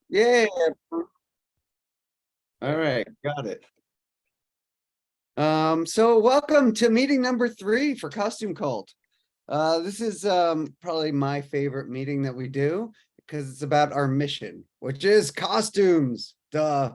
Yeah. All right, got it. So welcome to meeting number 3 for Costume Cult. This is probably my favorite meeting that we do because it's about our mission, which is costumes. Duh.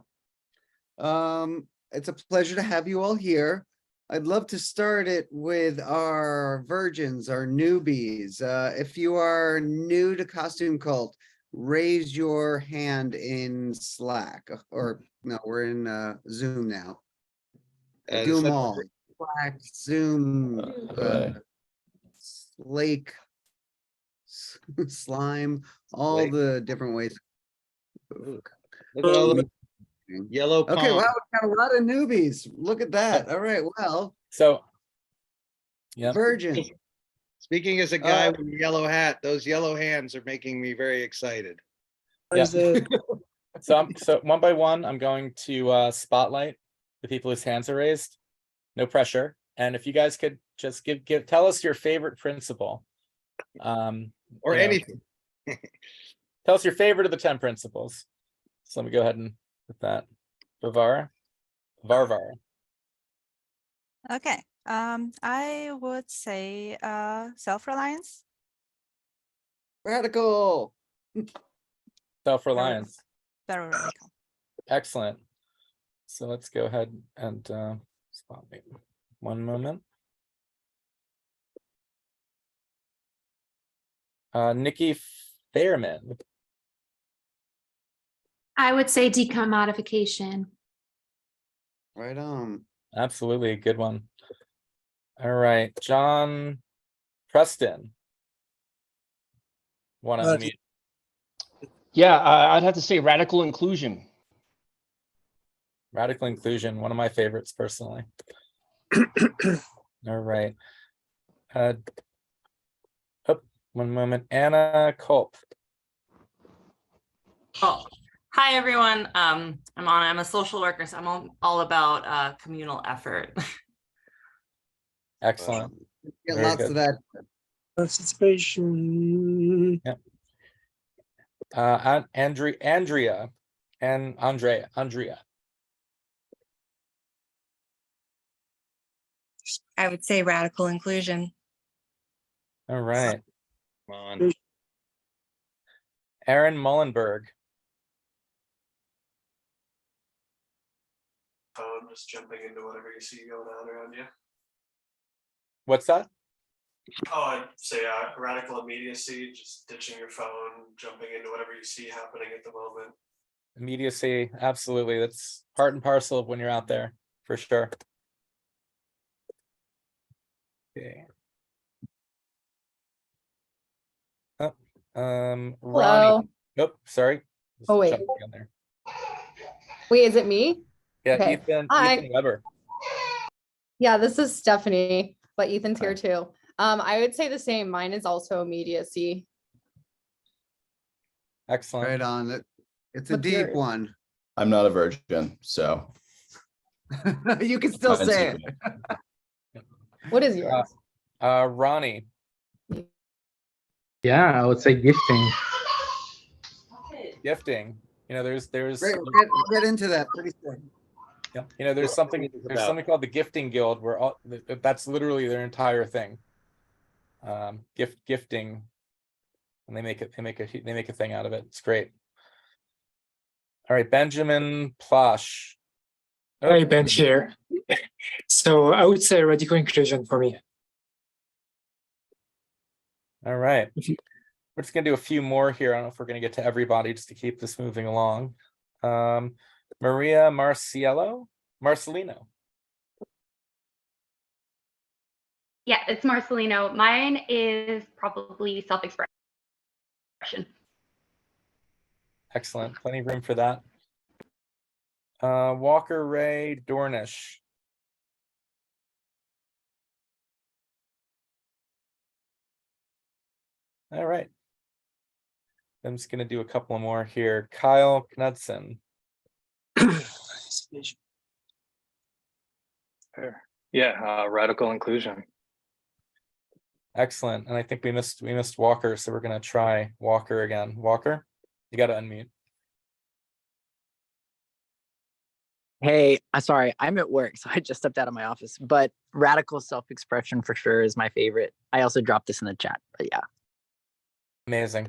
It's a pleasure to have you all here. I'd love to start it with our virgins, our newbies. If you are new to Costume Cult, raise your hand in Slack, or no, we're in Zoom now. Do them all. Slack, Zoom, Slake, Slime, all Slake. the different ways. Look at all the yellow Okay, palm. wow, we got a lot of newbies. Look at that. All right, well, So, yeah, virgin. Speaking as a guy with a yellow hat, those yellow hands are making me very excited. yeah. So one by one, I'm going to spotlight the people whose hands are raised. No pressure. And if you guys could just tell us your favorite principle. Or you know, anything. Tell us your favorite of the 10 principles. So let me go ahead and put that. Varvara. Okay. I would say self-reliance. Radical. Self-reliance. Very radical. Excellent. So let's go ahead and spotlight. One moment. Nikki Fairman. I would say decommodification. Right on. Absolutely a good one. All right, John Preston. Want to unmute? Yeah, I'd have to say radical inclusion. Radical inclusion, one of my favorites personally. All right. One moment. Anna Culp. Oh, hi everyone. I'm a social worker, so I'm all about communal effort. Excellent. Get Very lots good. of that. Participation. Yep. Andrea. I would say radical inclusion. All right. Come on. Aaron Mullenberg. Phone, just jumping into whatever you see going on around you. What's that? Oh, I'd say radical immediacy, just ditching your phone, jumping into whatever you see happening at the moment. Immediacy, absolutely. That's part and parcel of when you're out there, for sure. Okay. Ronnie. Hello. Nope, sorry. Oh, wait. Jumping in there. Wait, is it me? Yeah, Okay. Ethan Hi. Weber. Yeah, this is Stephanie, but Ethan's here too. I would say the same. Mine is also immediacy. Excellent. Right on. It's a What's deep yours? one. I'm not a virgin, so You can still mine's say it. equal. What is yours? Ronnie. Yeah, I would say gifting. Gifting. You know, there's Great, get into that pretty soon. yeah, you know, there's something called the Gifting Guild where that's literally their entire thing. Gifting, and they make a thing out of it. It's great. All right, Benjamin Plosh. Hey, Ben here. So I would say radical inclusion for me. All right. We're just gonna do a few more here. I don't know if we're gonna get to everybody just to keep this moving along. Maria Marcelino. Yeah, it's Marcelino. Mine is probably self-expression. Excellent. Plenty of room for that. Walker Ray Dornish. All right. I'm just going to do a couple more here. Kyle Knudsen. Yeah, radical inclusion. Excellent. And I think we missed Walker, so we're going to try Walker again. Walker, you got to unmute. Hey, sorry, I'm at work, so I just stepped out of my office. But radical self-expression for sure is my favorite. I also dropped this in the chat, but yeah. Amazing.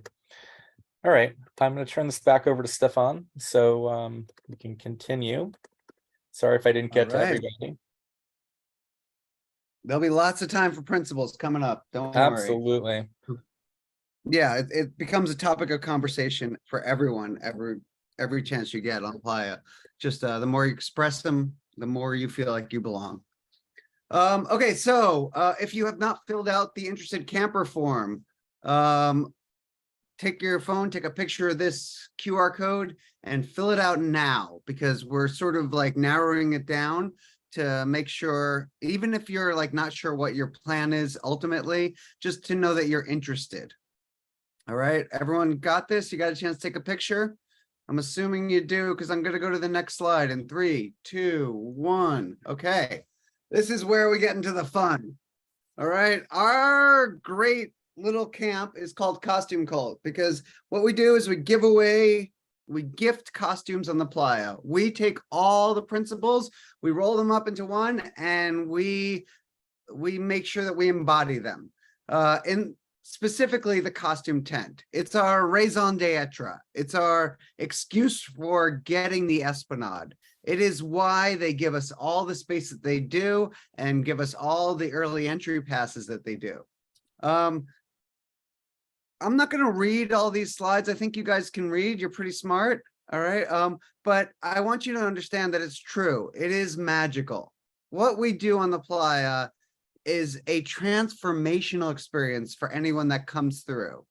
All right, I'm going to turn this back over to Stefan, so we can continue. Sorry if I didn't get to All right. everybody. There'll be lots of time for principles coming up. Don't worry. Absolutely. Yeah, it becomes a topic of conversation for everyone, every chance you get on Playa. Just the more you express them, the more you feel like you belong. Okay, so if you have not filled out the interested camper form, take your phone, take a picture of this QR code and fill it out now, because we're sort of like narrowing it down to make sure, even if you're like not sure what your plan is ultimately, just to know that you're interested. All right, everyone got this? You got a chance to take a picture? I'm assuming you do, because I'm going to go to the next slide in 3, 2, 1. Okay, this is where we get into the fun. All right, our great little camp is called Costume Cult, because what we do is we gift costumes on the playa. We take all the principles, we roll them up into one, and we make sure that we embody them. Specifically the costume tent. It's our raison d'etre. It's our excuse for getting the Esplanade. It is why they give us all the space that they do and give us all the early entry passes that they do. I'm not going to read all these slides. I think you guys can read. You're pretty smart. All right. But I want you to understand that it's true. It is magical. What we do on the playa is a transformational experience for anyone that comes through.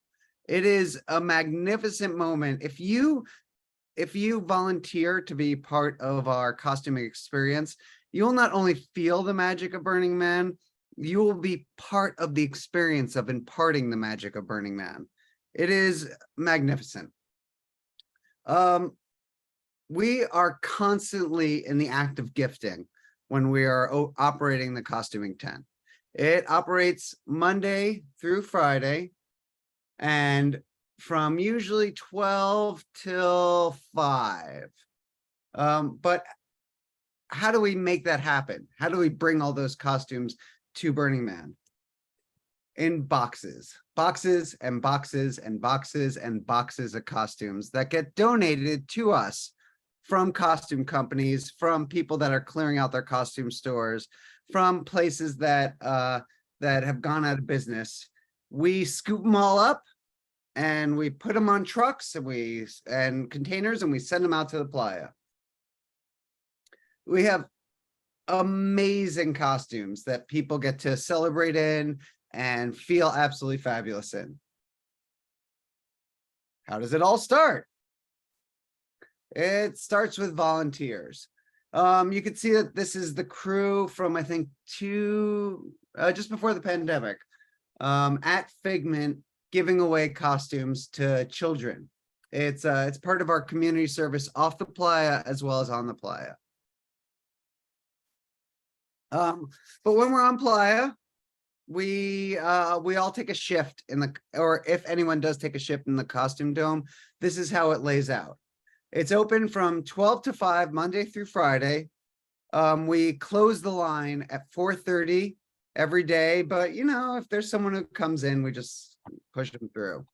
It is a magnificent moment. If you volunteer to be part of our costuming experience, you will not only feel the magic of Burning Man, you will be part of the experience of imparting the magic of Burning Man. It is magnificent. We are constantly in the act of gifting when we are operating the costuming tent. It operates Monday through Friday, and from usually 12 till 5. But how do we make that happen? How do we bring all those costumes to Burning Man? In boxes, boxes and boxes and boxes and boxes of costumes that get donated to us from costume companies, from people that are clearing out their costume stores, from places that have gone out of business. We scoop them all up and we put them on trucks and containers, and we send them out to the playa. We have amazing costumes that people get to celebrate in and feel absolutely fabulous in. How does it all start? It starts with volunteers. You can see that this is the crew from, I think, just before the pandemic, at Figment, giving away costumes to children. It's part of our community service off the playa as well as on the playa. But when we're on playa, we all take a shift or if anyone does take a shift in the costume dome, this is how it lays out. It's open from 12 to 5, Monday through Friday. We close the line at 4:30 every day, but if there's someone who comes in, we just push them through.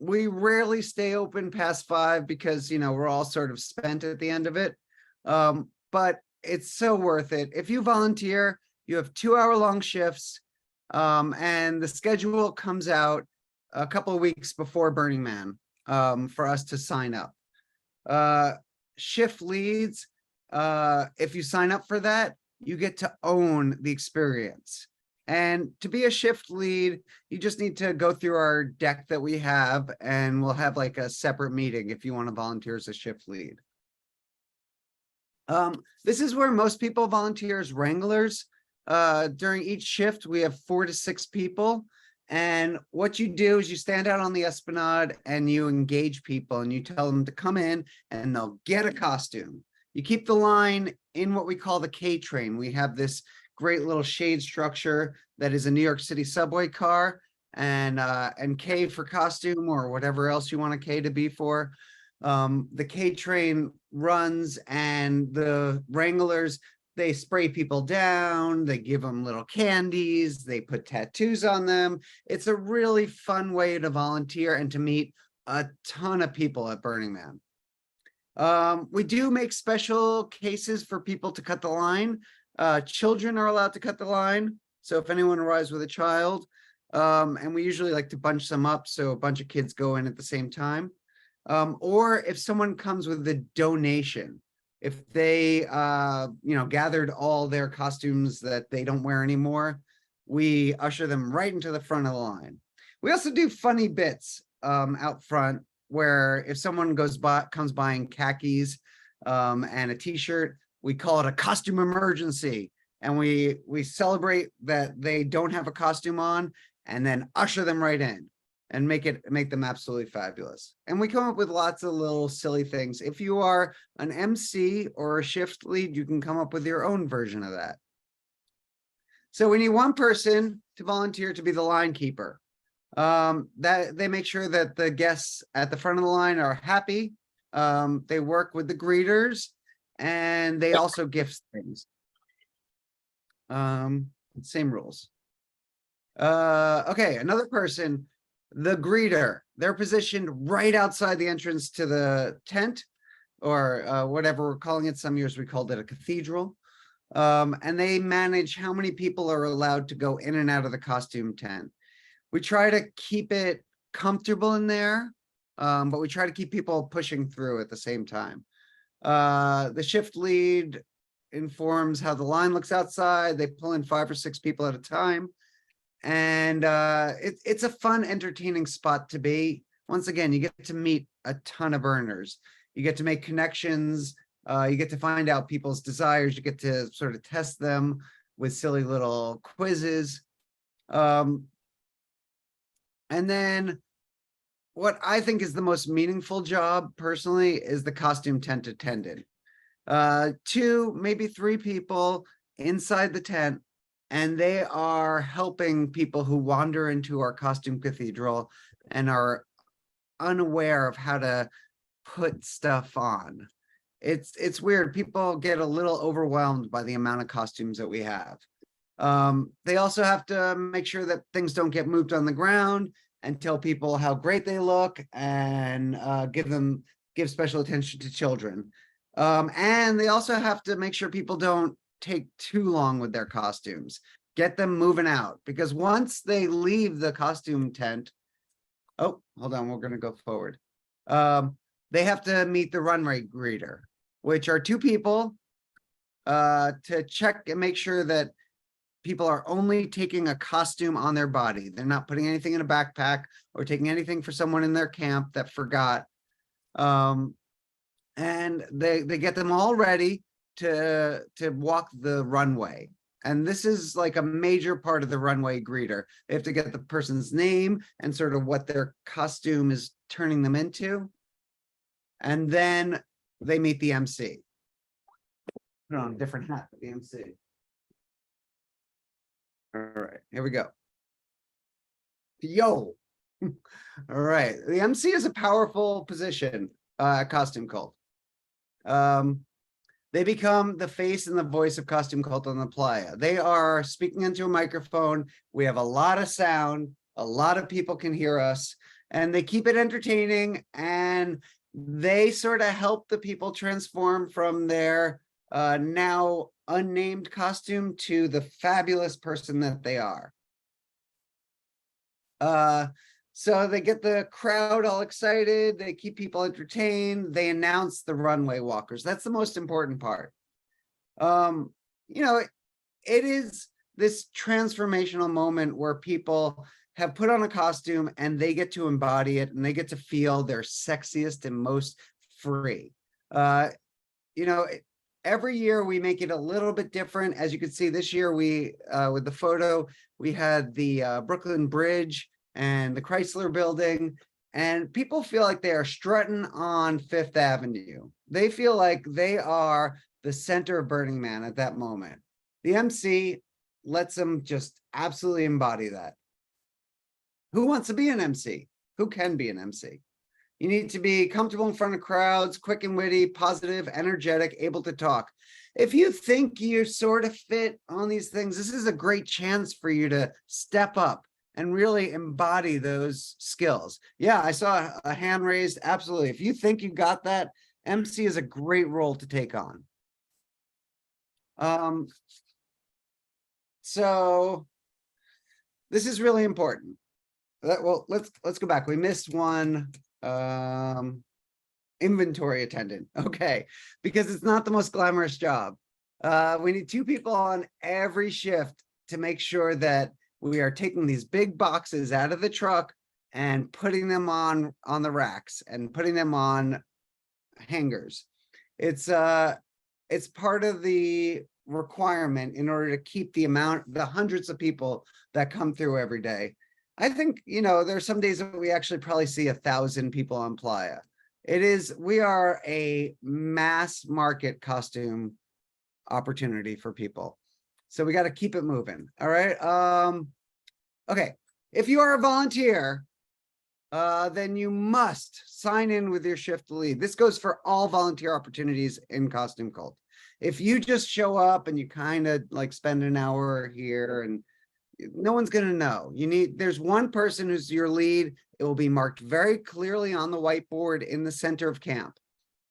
We rarely stay open past 5 because, we're all sort of spent at the end of it. But it's so worth it. If you volunteer, you have 2-hour-long shifts, and the schedule comes out a couple of weeks before Burning Man. For us to sign up. Shift leads, if you sign up for that, you get to own the experience. And to be a shift lead, you just need to go through our deck that we have, and we'll have like a separate meeting if you want to volunteer as a shift lead. This is where most people volunteer as wranglers. During each shift, we have 4 to 6 people. And what you do is you stand out on the Esplanade and you engage people and you tell them to come in and they'll get a costume. You keep the line in what we call the K train. We have this great little shade structure that is a New York City subway car, and K for costume or whatever else you want a K to be for. The K train runs and the wranglers, they spray people down, they give them little candies, they put tattoos on them. It's a really fun way to volunteer and to meet a ton of people at Burning Man. We do make special cases for people to cut the line. Children are allowed to cut the line. So if anyone arrives with a child, and we usually like to bunch them up so a bunch of kids go in at the same time. Or if someone comes with a donation, if they, gathered all their costumes that they don't wear anymore, we usher them right into the front of the line. We also do funny bits out front where if someone comes by in khakis and a t-shirt, we call it a costume emergency. And we celebrate that they don't have a costume on and then usher them right in and make them absolutely fabulous. And we come up with lots of little silly things. If you are an MC or a shift lead, you can come up with your own version of that. So we need one person to volunteer to be the line keeper. That they make sure that the guests at the front of the line are happy. They work with the greeters and they also gift things. Same rules. Okay, another person, the greeter, they're positioned right outside the entrance to the tent or whatever we're calling it. Some years we called it a cathedral. And they manage how many people are allowed to go in and out of the costume tent. We try to keep it comfortable in there, but we try to keep people pushing through at the same time. The shift lead informs how the line looks outside. They pull in 5 or 6 people at a time. And it's a fun, entertaining spot to be. Once again, you get to meet a ton of earners. You get to make connections. You get to find out people's desires. You get to sort of test them with silly little quizzes. And then what I think is the most meaningful job personally is the costume tent attendant. 2, maybe 3 people inside the tent, and they are helping people who wander into our costume cathedral and are unaware of how to put stuff on. It's weird. People get a little overwhelmed by the amount of costumes that we have. They also have to make sure that things don't get moved on the ground and tell people how great they look and give special attention to children. And they also have to make sure people don't take too long with their costumes. Get them moving out, because once they leave the costume tent, oh, hold on, we're gonna go forward. They have to meet the runway greeter, which are 2 people to check and make sure that people are only taking a costume on their body. They're not putting anything in a backpack or taking anything for someone in their camp that forgot. And they get them all ready to walk the runway. And this is like a major part of the runway greeter. They have to get the person's name and sort of what their costume is turning them into. And then they meet the MC. Put on a different hat for the MC. All right, here we go. Yo. All right, the MC is a powerful position, Costume Cult. They become the face and the voice of Costume Cult on the playa. They are speaking into a microphone. We have a lot of sound. A lot of people can hear us, and they keep it entertaining, and they sort of help the people transform from their now unnamed costume to the fabulous person that they are. So they get the crowd all excited, they keep people entertained, they announce the runway walkers. That's the most important part. It is this transformational moment where people have put on a costume and they get to embody it and they get to feel their sexiest and most free. Every year we make it a little bit different. As you can see this year, we with the photo, we had the Brooklyn Bridge and the Chrysler Building, and people feel like they are strutting on Fifth Avenue. They feel like they are the center of Burning Man at that moment. The MC lets them just absolutely embody that. Who wants to be an MC? Who can be an MC? You need to be comfortable in front of crowds, quick and witty, positive, energetic, able to talk. If you think you sort of fit on these things, this is a great chance for you to step up and really embody those skills. Yeah, I saw a hand raised. Absolutely. If you think you got that, MC is a great role to take on. So this is really important. Well, let's go back. We missed one inventory attendant. Okay, because it's not the most glamorous job. We need 2 people on every shift to make sure that we are taking these big boxes out of the truck and putting them on the racks and putting them on hangers. It's part of the requirement in order to keep the hundreds of people that come through every day. I think, you know, there's some days that we actually probably see 1,000 people on Playa. We are a mass market costume opportunity for people. So we got to keep it moving. All right. Okay. If you are a volunteer, then you must sign in with your shift lead. This goes for all volunteer opportunities in Costume Cult. If you just show up and you kind of like spend an hour here and no one's going to know. There's one person who's your lead. It will be marked very clearly on the whiteboard in the center of camp.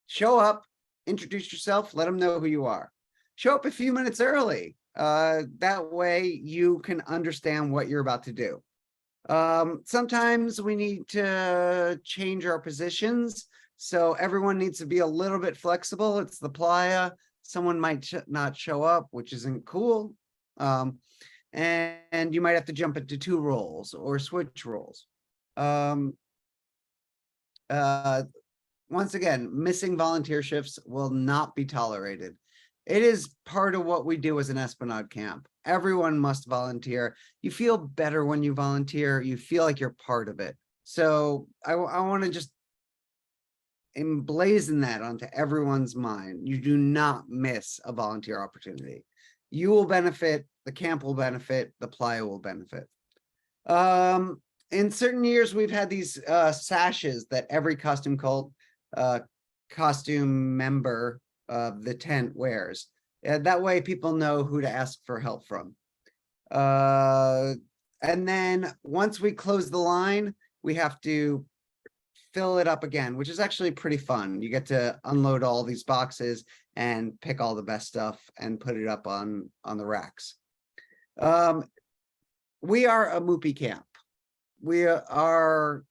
Show up, introduce yourself, let them know who you are. Show up a few minutes early. That way you can understand what you're about to do. Sometimes we need to change our positions. So everyone needs to be a little bit flexible. It's the Playa. Someone might not show up, which isn't cool. And you might have to jump into 2 roles or switch roles. Once again, missing volunteer shifts will not be tolerated. It is part of what we do as an Esplanade camp. Everyone must volunteer. You feel better when you volunteer. You feel like you're part of it. So I want to just emblazon that onto everyone's mind. You do not miss a volunteer opportunity. You will benefit, the camp will benefit, the Playa will benefit. In certain years, we've had these sashes that every Costume Cult costume member of the tent wears. That way people know who to ask for help from. And then once we close the line, we have to fill it up again, which is actually pretty fun. You get to unload all these boxes and pick all the best stuff and put it up on the racks. We are a Moopy camp. Our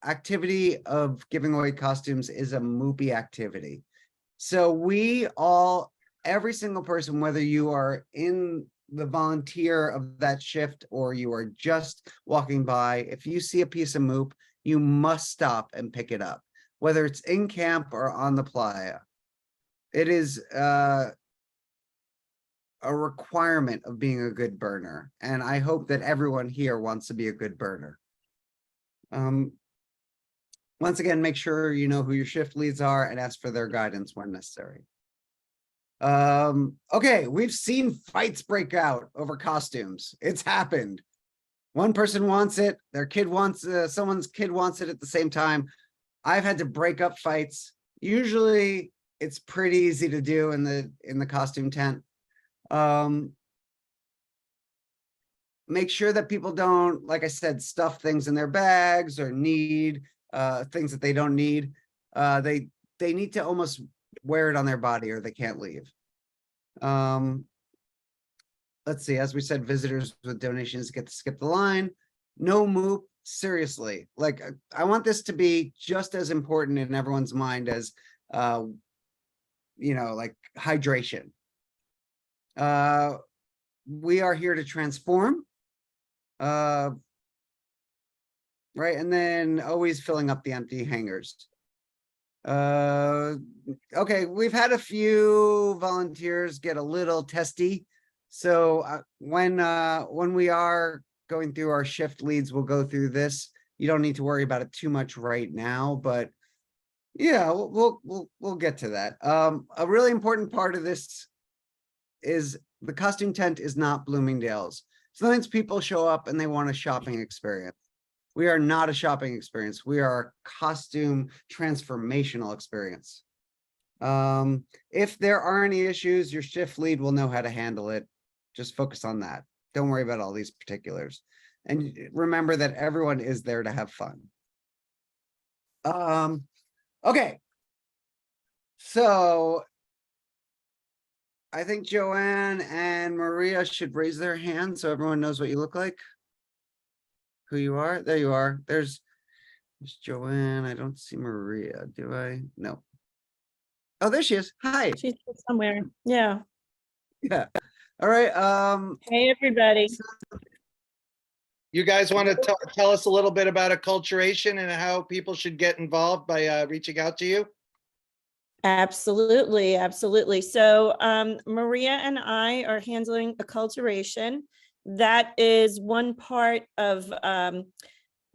activity of giving away costumes is a Moopy activity. So every single person, whether you are in the volunteer of that shift or you are just walking by, if you see a piece of Moop, you must stop and pick it up, whether it's in camp or on the Playa. It is a requirement of being a good burner. And I hope that everyone here wants to be a good burner. Once again, make sure you know who your shift leads are and ask for their guidance when necessary. Okay, we've seen fights break out over costumes. It's happened. One person wants it, their kid wants someone's kid wants it at the same time. I've had to break up fights. Usually it's pretty easy to do in the costume tent. Make sure that people don't, like I said, stuff things in their bags or need things that they don't need. They need to almost wear it on their body or they can't leave. Let's see, as we said, visitors with donations get to skip the line. No Moop, seriously. Like, I want this to be just as important in everyone's mind as, like hydration. We are here to transform. Right, and then always filling up the empty hangars. Okay, we've had a few volunteers get a little testy. So when we are going through our shift leads, we'll go through this. You don't need to worry about it too much right now, but yeah, we'll get to that. A really important part of this is the costume tent is not Bloomingdale's. Sometimes people show up and they want a shopping experience. We are not a shopping experience. We are a costume transformational experience. If there are any issues, your shift lead will know how to handle it. Just focus on that. Don't worry about all these particulars. And remember that everyone is there to have fun. Okay. So I think Joanne and Maria should raise their hands so everyone knows what you look like. Who you are. There you are. There's Joanne. I don't see Maria, do I? No. Oh, there she is. Hi. She's somewhere. Yeah. Yeah. All right. Hey, everybody. You guys want to tell us a little bit about acculturation and how people should get involved by reaching out to you? Absolutely, absolutely. So Maria and I are handling acculturation. That is one part of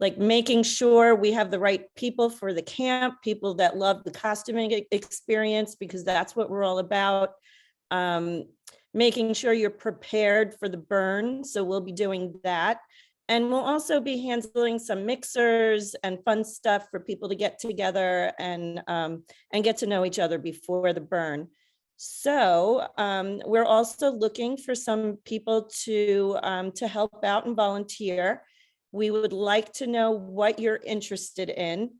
like making sure we have the right people for the camp, people that love the costuming experience, because that's what we're all about. Making sure you're prepared for the burn. So we'll be doing that. And we'll also be handling some mixers and fun stuff for people to get together and get to know each other before the burn. So we're also looking for some people to help out and volunteer. We would like to know what you're interested in,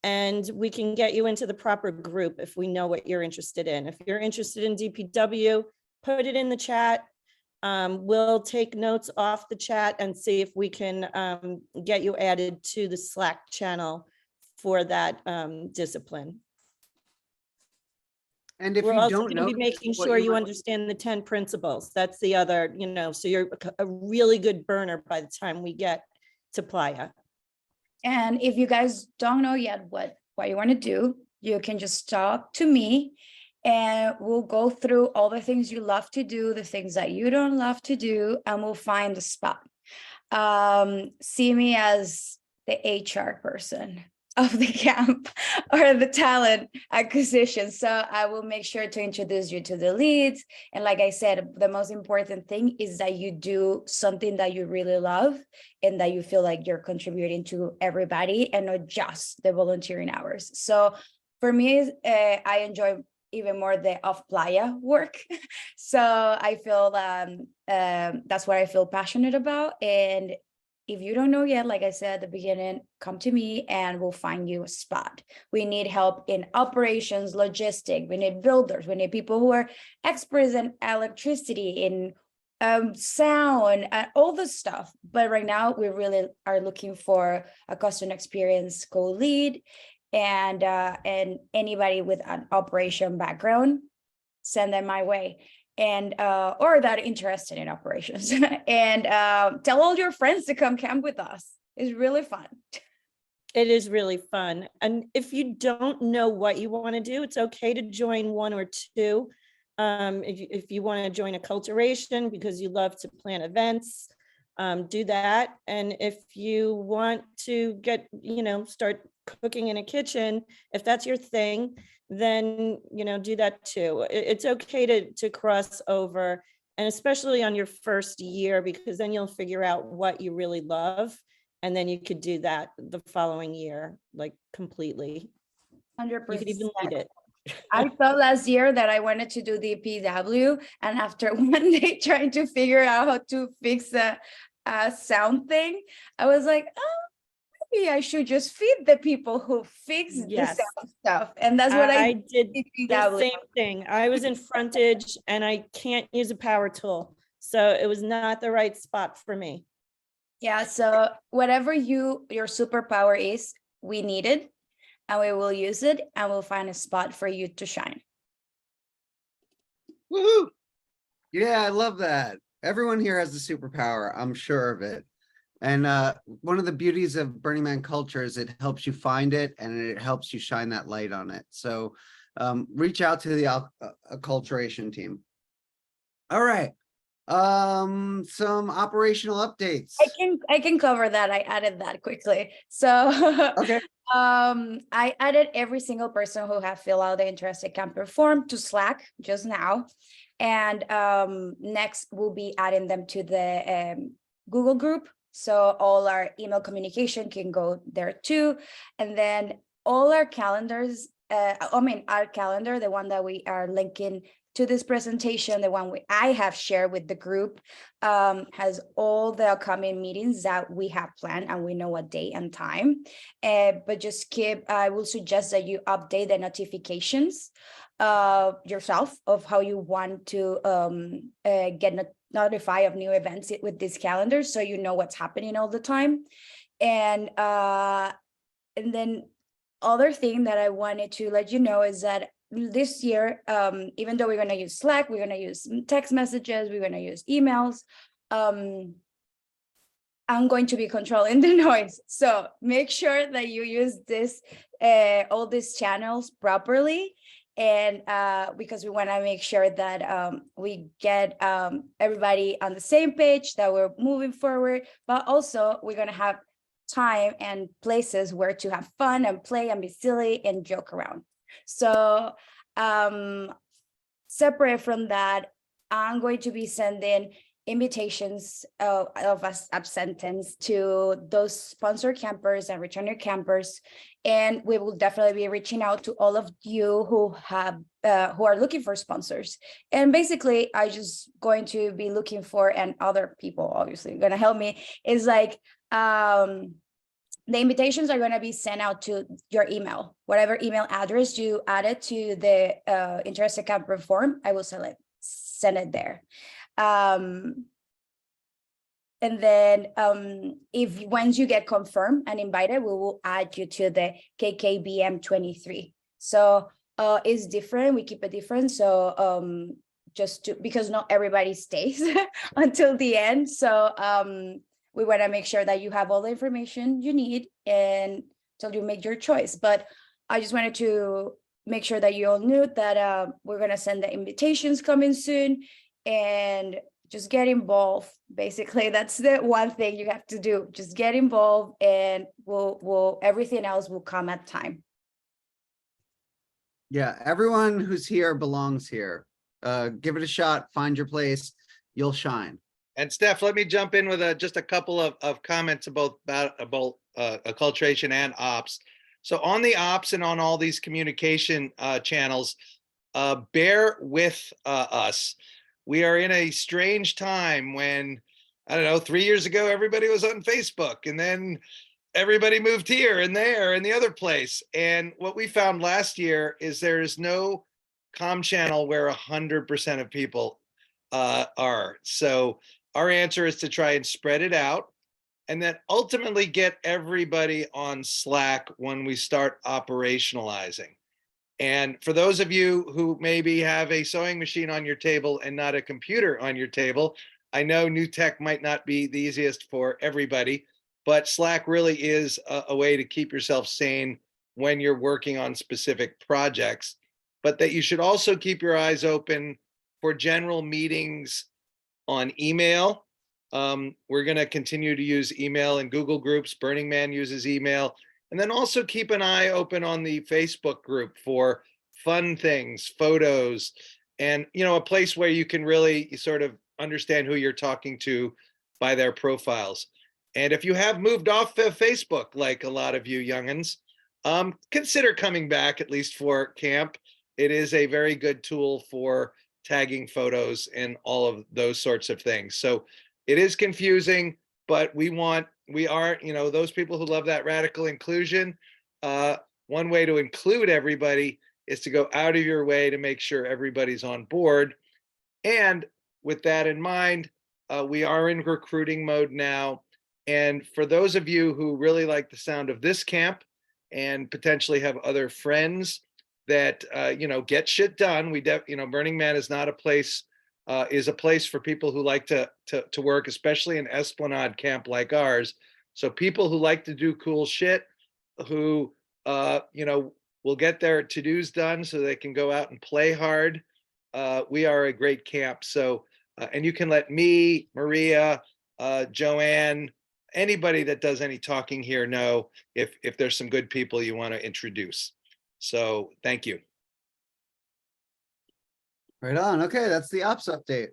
and we can get you into the proper group if we know what you're interested in. If you're interested in DPW, put it in the chat. We'll take notes off the chat and see if we can get you added to the Slack channel for that discipline. And if We're you also don't going to know be making what sure you want- understand the 10 principles. That's the other, so you're a really good burner by the time we get to Playa. And if you guys don't know yet what you want to do, you can just talk to me and we'll go through all the things you love to do, the things that you don't love to do, and we'll find the spot. See me as the HR person of the camp or the talent acquisition. So I will make sure to introduce you to the leads. And like I said, the most important thing is that you do something that you really love and that you feel like you're contributing to everybody and not just the volunteering hours. So for me, I enjoy even more the off playa work. So I feel that's what I feel passionate about. And if you don't know yet, like I said at the beginning, come to me and we'll find you a spot. We need help in operations, logistics. We need builders. We need people who are experts in electricity, in sound, all this stuff. But right now we really are looking for a customer experience co-lead and anybody with an operation background, send them my way. And or that are interested in operations. And tell all your friends to come camp with us. It's really fun. It is really fun. And if you don't know what you want to do, it's okay to join one or two. If you want to join acculturation because you love to plan events, do that. And if you want to get, start cooking in a kitchen, if that's your thing, then, do that too. It's okay to cross over, and especially on your first year, because then you'll figure out what you really love. And then you could do that the following year, like completely. 100%. You could even lead it. I thought last year that I wanted to do the PW, and after one day trying to figure out how to fix the sound thing, I was like, oh, maybe I should just feed the people who fix the sound stuff. And that's what I did. The same thing. I was in frontage and I can't use a power tool. So it was not the right spot for me. Yeah, so whatever your superpower is, we need it and we will use it and we'll find a spot for you to shine. Woohoo! Yeah, I love that. Everyone here has a superpower, I'm sure of it. And one of the beauties of Burning Man culture is it helps you find it and it helps you shine that light on it. So reach out to the acculturation team. All right. Some operational updates. I can cover that. I added that quickly. So okay. I added every single person who have filled out the interested camper form to Slack just now. And next we'll be adding them to the Google group So all our email communication can go there too. And then all our calendars, our calendar, the one that we are linking to this presentation, the one I have shared with the group, has all the upcoming meetings that we have planned and we know what day and time. But just I will suggest that you update the notifications yourself of how you want to get notified of new events with this calendar, so you know what's happening all the time. And then other thing that I wanted to let you know is that this year, even though we're going to use Slack, we're going to use text messages, we're going to use emails, I'm going to be controlling the noise. So make sure that you use all these channels properly. And because we want to make sure that we get everybody on the same page, that we're moving forward, but also we're going to have time and places where to have fun and play and be silly and joke around. So separate from that, I'm going to be sending invitations of acceptance to those sponsor campers and returner campers, and we will definitely be reaching out to all of you who are looking for sponsors. And basically, I just going to be looking for, and other people obviously going to help me, is like the invitations are going to be sent out to your email, whatever email address you added to the interested camper form. I will send it there. And then if once you get confirmed and invited, we will add you to the KKBM23. So it's different. We keep it different. So because not everybody stays until the end. So we want to make sure that you have all the information you need and until you make your choice. But I just wanted to make sure that you all knew that we're going to send the invitations coming soon, and just get involved. Basically, that's the one thing you have to do. Just get involved, and everything else will come at time. Yeah, everyone who's here belongs here. Give it a shot, find your place, you'll shine. And Steph, let me jump in with just a couple of comments about acculturation and ops. So on the ops and on all these communication channels, bear with us. We are in a strange time when, I don't know, 3 years ago, everybody was on Facebook, and then everybody moved here and there and the other place. And what we found last year is there is no comm channel where 100% of people are. So our answer is to try and spread it out, and then ultimately get everybody on Slack when we start operationalizing. And for those of you who maybe have a sewing machine on your table and not a computer on your table, I know new tech might not be the easiest for everybody, but Slack really is a way to keep yourself sane when you're working on specific projects, but that you should also keep your eyes open for general meetings on email. We're going to continue to use email in Google Groups. Burning Man uses email. And then also keep an eye open on the Facebook group for fun things, photos, and a place where you can really sort of understand who you're talking to by their profiles. And if you have moved off of Facebook, like a lot of you youngins, consider coming back, at least for camp. It is a very good tool for tagging photos and all of those sorts of things. So it is confusing, but we are, those people who love that radical inclusion. One way to include everybody is to go out of your way to make sure everybody's on board. And with that in mind, we are in recruiting mode now. And for those of you who really like the sound of this camp and potentially have other friends that get shit done, Burning Man is not a place, is a place for people who like to work, especially an Esplanade camp like ours. So people who like to do cool shit, who will get their to-dos done so they can go out and play hard. We are a great camp. So and you can let me, Maria, Joanne, anybody that does any talking here know if there's some good people you want to introduce. So thank you. Right on. Okay, that's the ops update.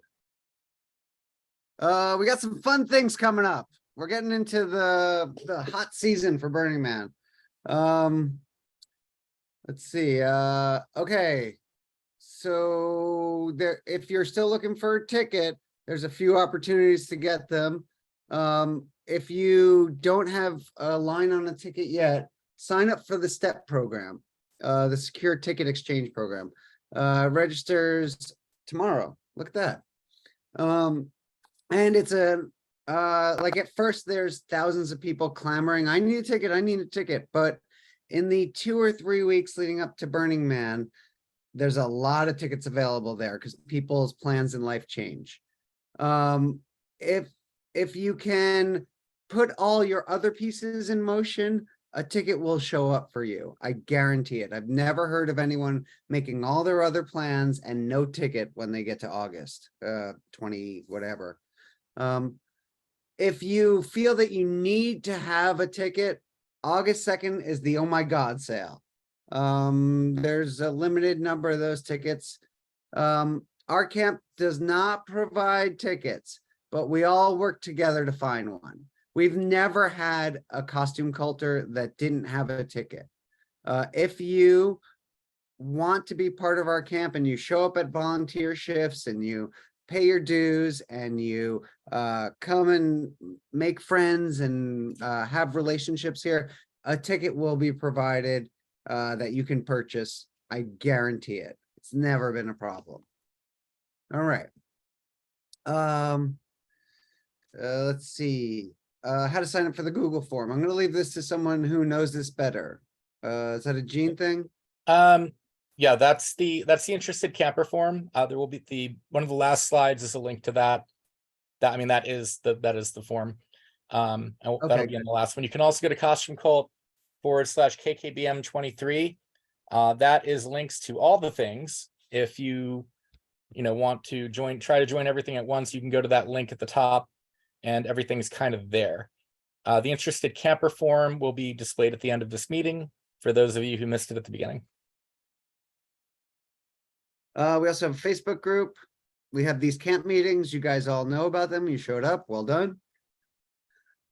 We got some fun things coming up. we're getting into the hot season for Burning Man. Let's see, okay. So there, if you're still looking for a ticket, there's a few opportunities to get them. If you don't have a line on a ticket yet, sign up for the STEP program, the Secure Ticket Exchange program. Registers tomorrow. Look at that. And it's a like at first there's thousands of people clamoring, I need a ticket, I need a ticket. But in the 2 or 3 weeks leading up to Burning Man, there's a lot of tickets available there because people's plans in life change. If you can put all your other pieces in motion, a ticket will show up for you. I guarantee it. I've never heard of anyone making all their other plans and no ticket when they get to August 20 whatever. If you feel that you need to have a ticket, August 2nd is the Oh My God sale. There's a limited number of those tickets. Our camp does not provide tickets, but we all work together to find one. We've never had a costume culter that didn't have a ticket. If you want to be part of our camp and you show up at volunteer shifts and you pay your dues and you come and make friends and have relationships here, a ticket will be provided that you can purchase. I guarantee it. It's never been a problem. All right. Let's see. How to sign up for the Google form. I'm going to leave this to someone who knows this better. Is that a Gene thing? Yeah, that's the interested camper form. There will be one of the last slides is a link to that. That is the form. That'll be in the last one. You can also go to costumeCult/KKBM23. That is links to all the things. If you want to try to join everything at once, you can go to that link at the top and everything's kind of there. The interested camper form will be displayed at the end of this meeting for those of you who missed it at the beginning. We also have a Facebook group. We have these camp meetings. You guys all know about them. You showed up. Well done.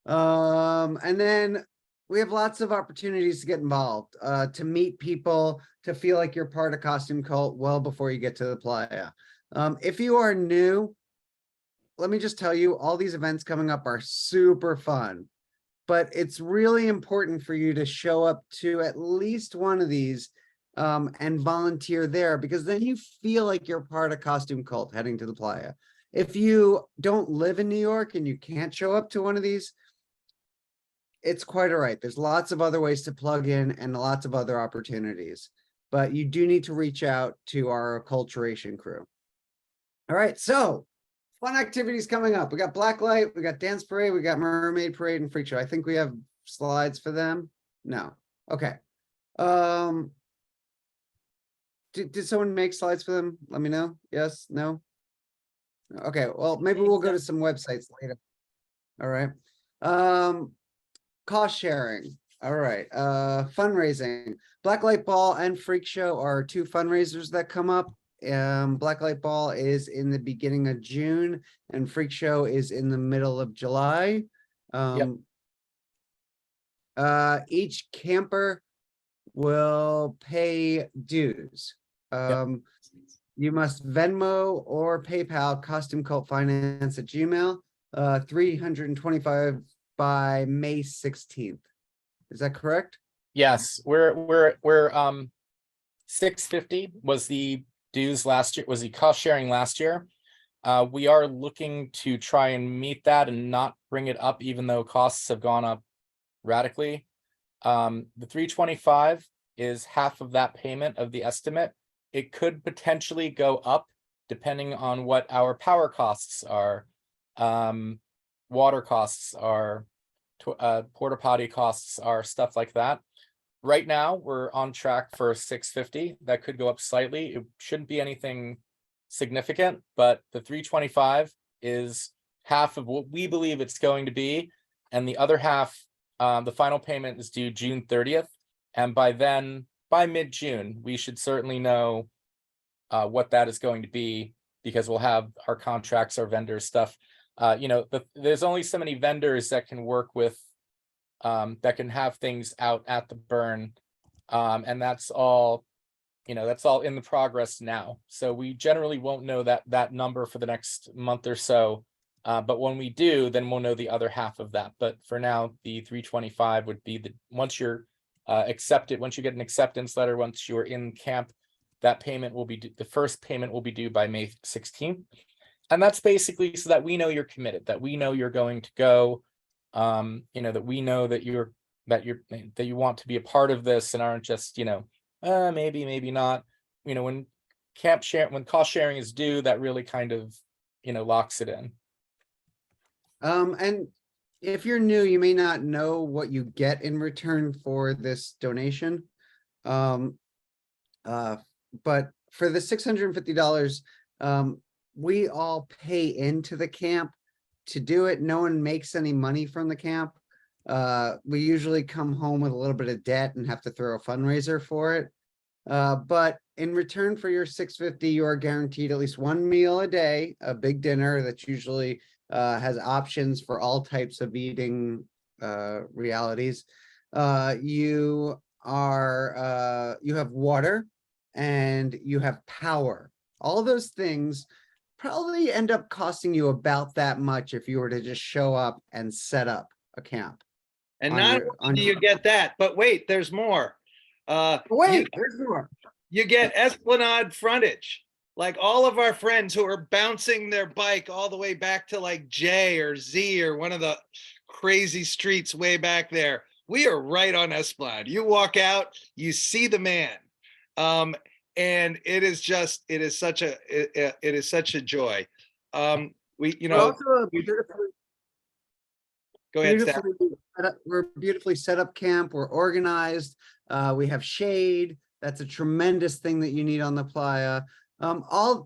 And then we have lots of opportunities to get involved, to meet people, to feel like you're part of Costume Cult well before you get to the playa. If you are new, let me just tell you, all these events coming up are super fun, but it's really important for you to show up to at least one of these and volunteer there, because then you feel like you're part of Costume Cult heading to the playa. If you don't live in New York and you can't show up to one of these, it's quite all right. There's lots of other ways to plug in and lots of other opportunities, but you do need to reach out to our acculturation crew. All right, so fun activities coming up. We got Blacklight, we got Dance Parade, we got Mermaid Parade and Freak Show. I think we have slides for them. No. Okay. Did someone make slides for them? Let me know. Yes, no. Okay, well, maybe we'll go to some websites later. All right. Cost sharing. All right. Fundraising. Blacklight Ball and Freak Show are 2 fundraisers that come up. Blacklight Ball is in the beginning of June and Freak Show is in the middle of July. Each camper will pay dues. You must Venmo or PayPal Costume Cult Finance at Gmail, $325 by May 16th. Is that correct? Yes, we're $650 was the dues last year, was the cost sharing last year. We are looking to try and meet that and not bring it up, even though costs have gone up radically. The $325 is half of that payment of the estimate. It could potentially go up depending on what our power costs are, water costs are, porta potty costs are, stuff like that. Right now, we're on track for $650. That could go up slightly. It shouldn't be anything significant, but the $325 is half of what we believe it's going to be. And the other half, the final payment is due June 30th. And by then, by mid-June, we should certainly know what that is going to be, because we'll have our contracts, our vendors, stuff there's only so many vendors that can work with, that can have things out at the burn. And that's all, that's all in the progress now. So we generally won't know that number for the next month or so. But when we do, then we'll know the other half of that. But for now, the 325 would be once you're accepted, once you get an acceptance letter, once you're in camp, that payment will be the first payment will be due by May 16th. And that's basically so that we know you're committed, that we know you're going to go, that we know that you want to be a part of this and aren't just, maybe not. When cost sharing is due, that really kind of, locks it in. And if you're new, you may not know what you get in return for this donation. But for the $650, we all pay into the camp to do it. No one makes any money from the camp. We usually come home with a little bit of debt and have to throw a fundraiser for it. But in return for your $650, you are guaranteed at least one meal a day, a big dinner that's usually has options for all types of eating realities. You have water and you have power. All those things probably end up costing you about that much if you were to just show up and set up a camp. And not only do you get that, but wait, there's more. There's more. You get Esplanade frontage. Like all of our friends who are bouncing their bike all the way back to like J or Z or one of the crazy streets way back there. We are right on Esplanade. You walk out, you see the man. And it is such a joy. Go ahead, Steph. We're beautifully set up camp. We're organized. We have shade. That's a tremendous thing that you need on the playa.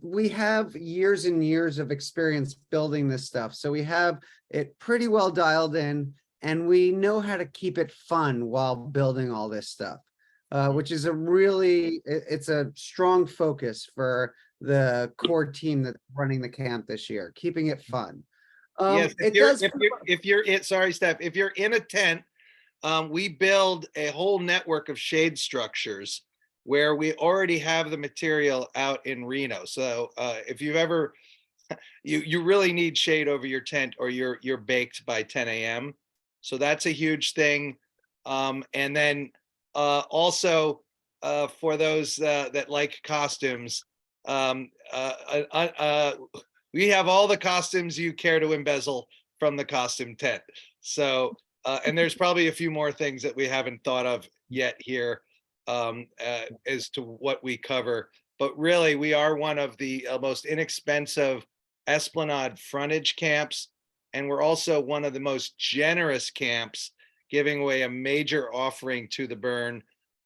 We have years and years of experience building this stuff. So we have it pretty well dialed in, and we know how to keep it fun while building all this stuff, which is it's a strong focus for the core team that's running the camp this year, keeping it fun. Yes, sorry, Steph, if you're in a tent, we build a whole network of shade structures where we already have the material out in Reno. So if you've ever, you really need shade over your tent or you're baked by 10 a.m. So that's a huge thing. And then also for those that like costumes, we have all the costumes you care to embezzle from the costume tent. So, and there's probably a few more things that we haven't thought of yet here as to what we cover. But really, we are one of the most inexpensive Esplanade frontage camps. And we're also one of the most generous camps, giving away a major offering to the burn.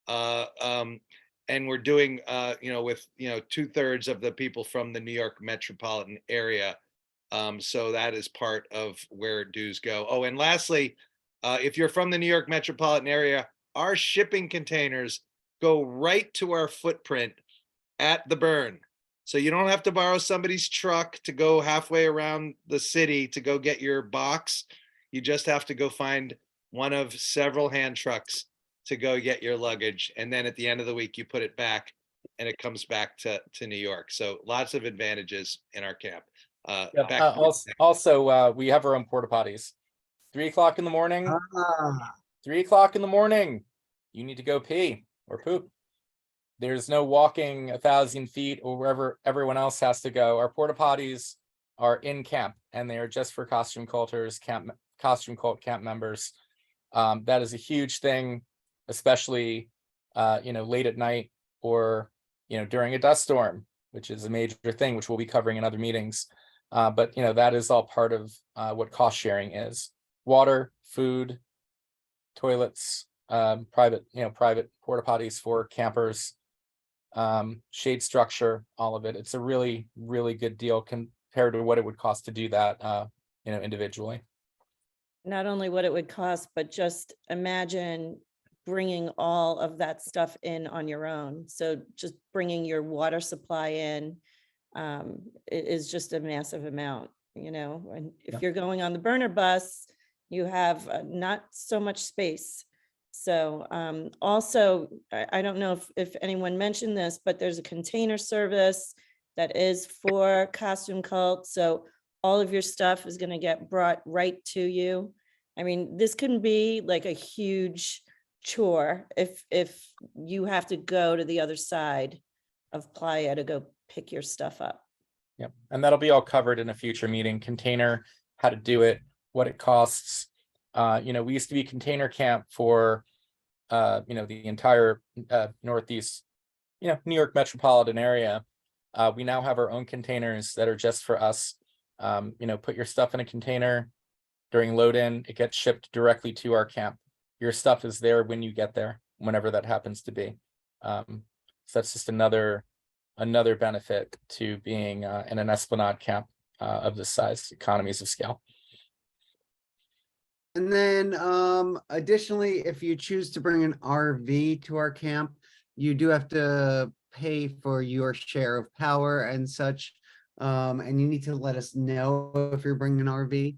And we're doing, with 2/3 of the people from the New York metropolitan area. So that is part of where dues go. Oh, and lastly, if you're from the New York metropolitan area, our shipping containers go right to our footprint at the burn. So you don't have to borrow somebody's truck to go halfway around the city to go get your box. You just have to go find one of several hand trucks to go get your luggage. And then at the end of the week, you put it back and it comes back to New York. So lots of advantages in our camp. Also, we have our own porta potties. 3 o'clock in the morning. 3 o'clock in the morning. You need to go pee or poop. There's no walking 1,000 feet or wherever everyone else has to go. Our porta potties are in camp, and they are just for costume cult camp members. That is a huge thing, especially late at night or during a dust storm, which is a major thing, which we'll be covering in other meetings. But that is all part of what cost sharing is: water, food, toilets, private porta potties for campers, shade structure, all of it. It's a really, really good deal compared to what it would cost to do that, individually. Not only what it would cost, but just imagine bringing all of that stuff in on your own. So just bringing your water supply in is just a massive amount. you know, and if Yeah. you're going on the burner bus, you have not so much space. So also, I don't know if anyone mentioned this, but there's a container service that is for Costume Cult. So all of your stuff is going to get brought right to you. I mean, this can be like a huge chore if you have to go to the other side of Playa to go pick your stuff up. Yep, and that'll be all covered in a future meeting. Container, how to do it, what it costs. You know, we used to be container camp for, you know, the entire Northeast, you know, New York metropolitan area. We now have our own containers that are just for us. You know, put your stuff in a container during load in, it gets shipped directly to our camp. Your stuff is there when you get there, whenever that happens to be. So that's just another benefit to being in an Esplanade camp of this size, economies of scale. And then additionally, if you choose to bring an RV to our camp, you do have to pay for your share of power and such. And you need to let us know if you're bringing an RV.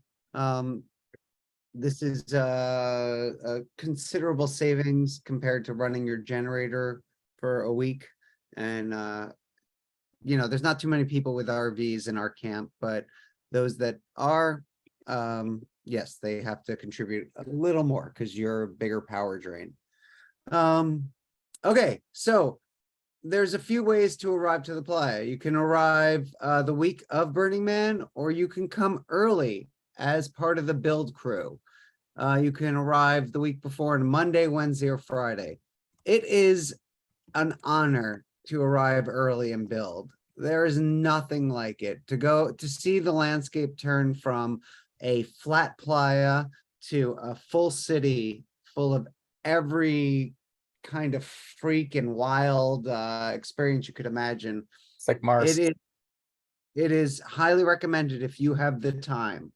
This is a considerable savings compared to running your generator for a week. And you know, there's not too many people with RVs in our camp, but those that are, yes, they have to contribute a little more because you're a bigger power drain. Okay, so there's a few ways to arrive to the playa. You can arrive the week of Burning Man, or you can come early as part of the build crew. You can arrive the week before on Monday, Wednesday, or Friday. It is an honor to arrive early and build. There is nothing like it. To go to see the landscape turn from a flat playa to a full city full of every kind of freak and wild experience you could imagine. It's like Mars. It is highly recommended if you have the time.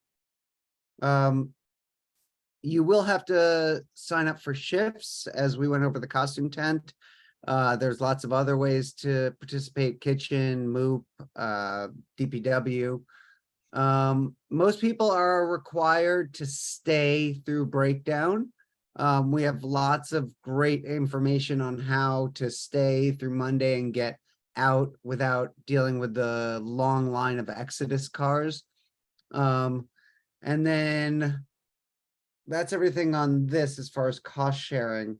You will have to sign up for shifts, as we went over the costume tent. There's lots of other ways to participate: kitchen, MOOP, DPW. Most people are required to stay through breakdown. We have lots of great information on how to stay through Monday and get out without dealing with the long line of Exodus cars. And then that's everything on this as far as cost sharing.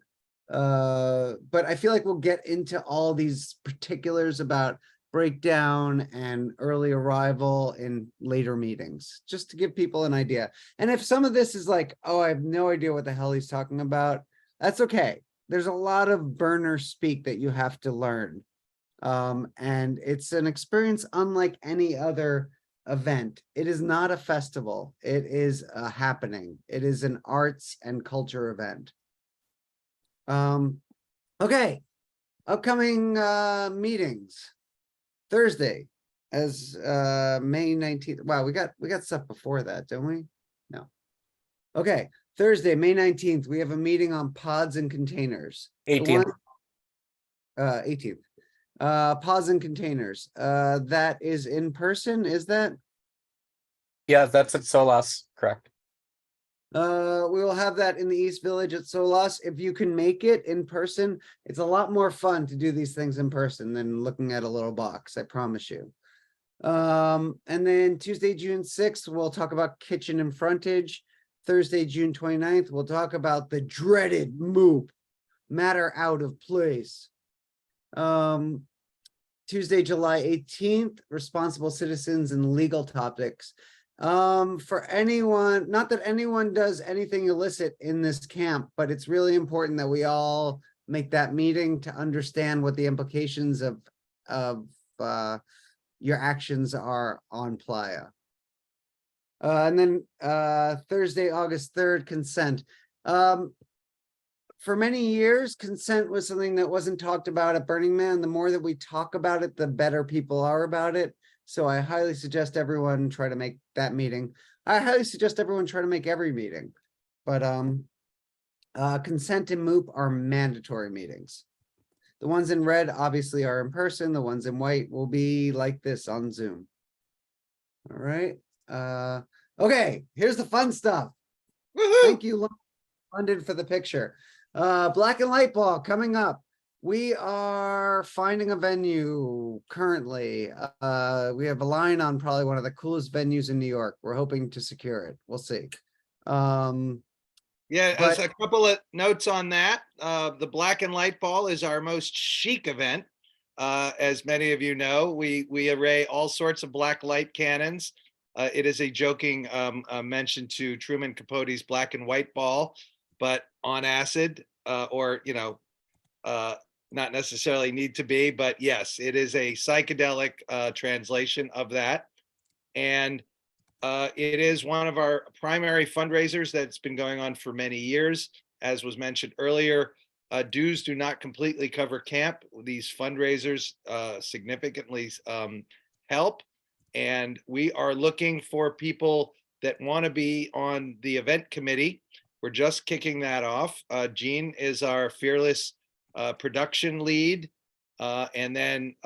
But I feel like we'll get into all these particulars about breakdown and early arrival in later meetings, just to give people an idea. And if some of this is like, oh, I have no idea what the hell he's talking about, that's okay. There's a lot of burner speak that you have to learn. And it's an experience unlike any other event. It is not a festival. It is a happening. It is an arts and culture event. Okay, upcoming meetings. Thursday as May 19th. Wow, we got stuff before that, don't we? No. Okay, Thursday, May 19th, we have a meeting on pods and containers. 18th. 18th. Pods and containers. That is in person, is that? Yeah, that's at Solas, correct. We will have that in the East Village at Solas. If you can make it in person, it's a lot more fun to do these things in person than looking at a little box, I promise you. And then Tuesday, June 6th, we'll talk about kitchen and frontage. Thursday, June 29th, we'll talk about the dreaded MOOP, matter out of place. Tuesday, July 18th, responsible citizens and legal topics. For anyone, not that anyone does anything illicit in this camp, but it's really important that we all make that meeting to understand what the implications of your actions are on Playa. And then Thursday, August 3rd, consent. For many years, consent was something that wasn't talked about at Burning Man. The more that we talk about it, the better people are about it. So I highly suggest everyone try to make that meeting. I highly suggest everyone try to make every meeting. But consent and MOOP are mandatory meetings. The ones in red obviously are in person. The ones in white will be like this on Zoom. All right. Okay, here's the fun stuff. Thank you, London, for the picture. Black and Light Ball coming up. We are finding a venue currently. We have a line on probably one of the coolest venues in New York. We're hoping to secure it. We'll see. Yeah, But- as a couple of notes on that, the Black and Light Ball is our most chic event. As many of you know, we array all sorts of black light cannons. It is a joking mention to Truman Capote's Black and White Ball, but on acid, or not necessarily need to be, but yes, it is a psychedelic translation of that. And it is one of our primary fundraisers that's been going on for many years. As was mentioned earlier, dues do not completely cover camp. These fundraisers significantly help. And we are looking for people that want to be on the event committee. We're just kicking that off. Jean is our fearless production lead. And then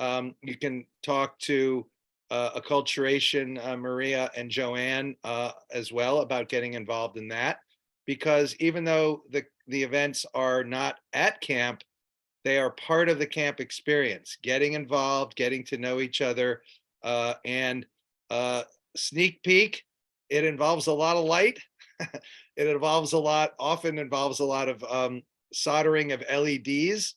you can talk to Acculturation, Maria and Joanne as well about getting involved in that. Because even though the events are not at camp, they are part of the camp experience, getting involved, getting to know each other, and sneak peek, it involves a lot of light. It often involves a lot of soldering of LEDs,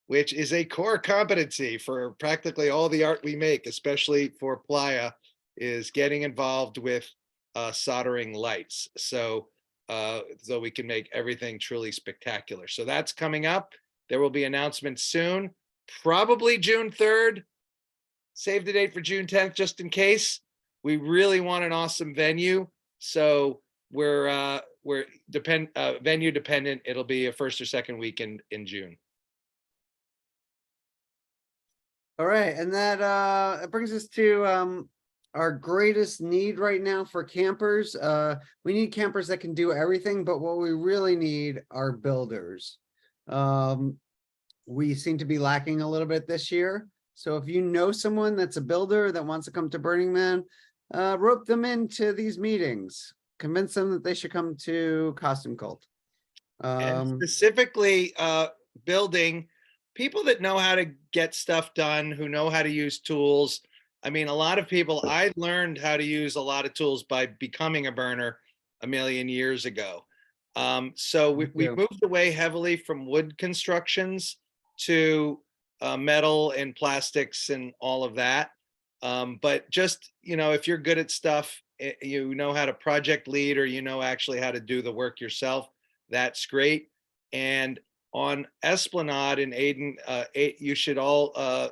which is a core competency for practically all the art we make, especially for Playa, is getting involved with soldering lights. So we can make everything truly spectacular. So that's coming up. There will be announcements soon, probably June 3rd. Save the date for June 10th, just in case. We really want an awesome venue. So we're venue dependent. It'll be a first or second week in June. All right, and that brings us to our greatest need right now for campers. We need campers that can do everything, but what we really need are builders. We seem to be lacking a little bit this year. So if you know someone that's a builder that wants to come to Burning Man, rope them into these meetings. Convince them that they should come to Costume Cult. And specifically building, people that know how to get stuff done, who know how to use tools. I mean, a lot of people, I learned how to use a lot of tools by becoming a burner a million years ago. So we've moved away heavily from wood constructions to metal and plastics and all of that. But just, if you're good at stuff, you know how to project lead, or actually how to do the work yourself, that's great. And on Esplanade in Aden, you should all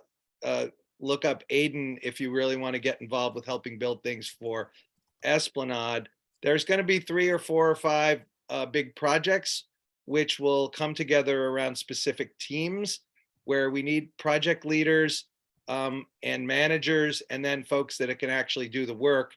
look up Aden if you really want to get involved with helping build things for Esplanade. There's going to be 3 or 4 or 5 big projects which will come together around specific teams where we need project leaders and managers, and then folks that can actually do the work.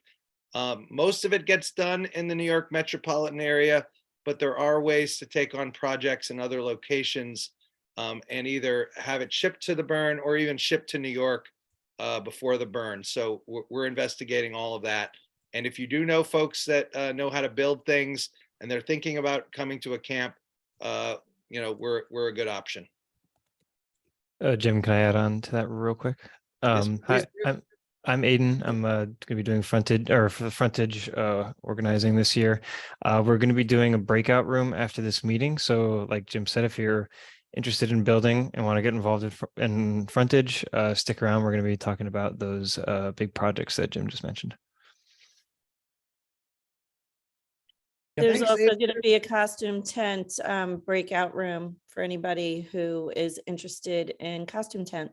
Most of it gets done in the New York metropolitan area, but there are ways to take on projects in other locations and either have it shipped to the burn or even shipped to New York before the burn. So we're investigating all of that. And if you do know folks that know how to build things and they're thinking about coming to a camp, we're a good option. Jim, can I add on to that real quick? Yes, Hi, please. I'm Aiden. I'm going to be doing frontage organizing this year. We're going to be doing a breakout room after this meeting. So like Jim said, if you're interested in building and want to get involved in frontage, stick around. We're going to be talking about those big projects that Jim just mentioned. There's Thanks, also Aiden. going to be a costume tent breakout room for anybody who is interested in costume tent.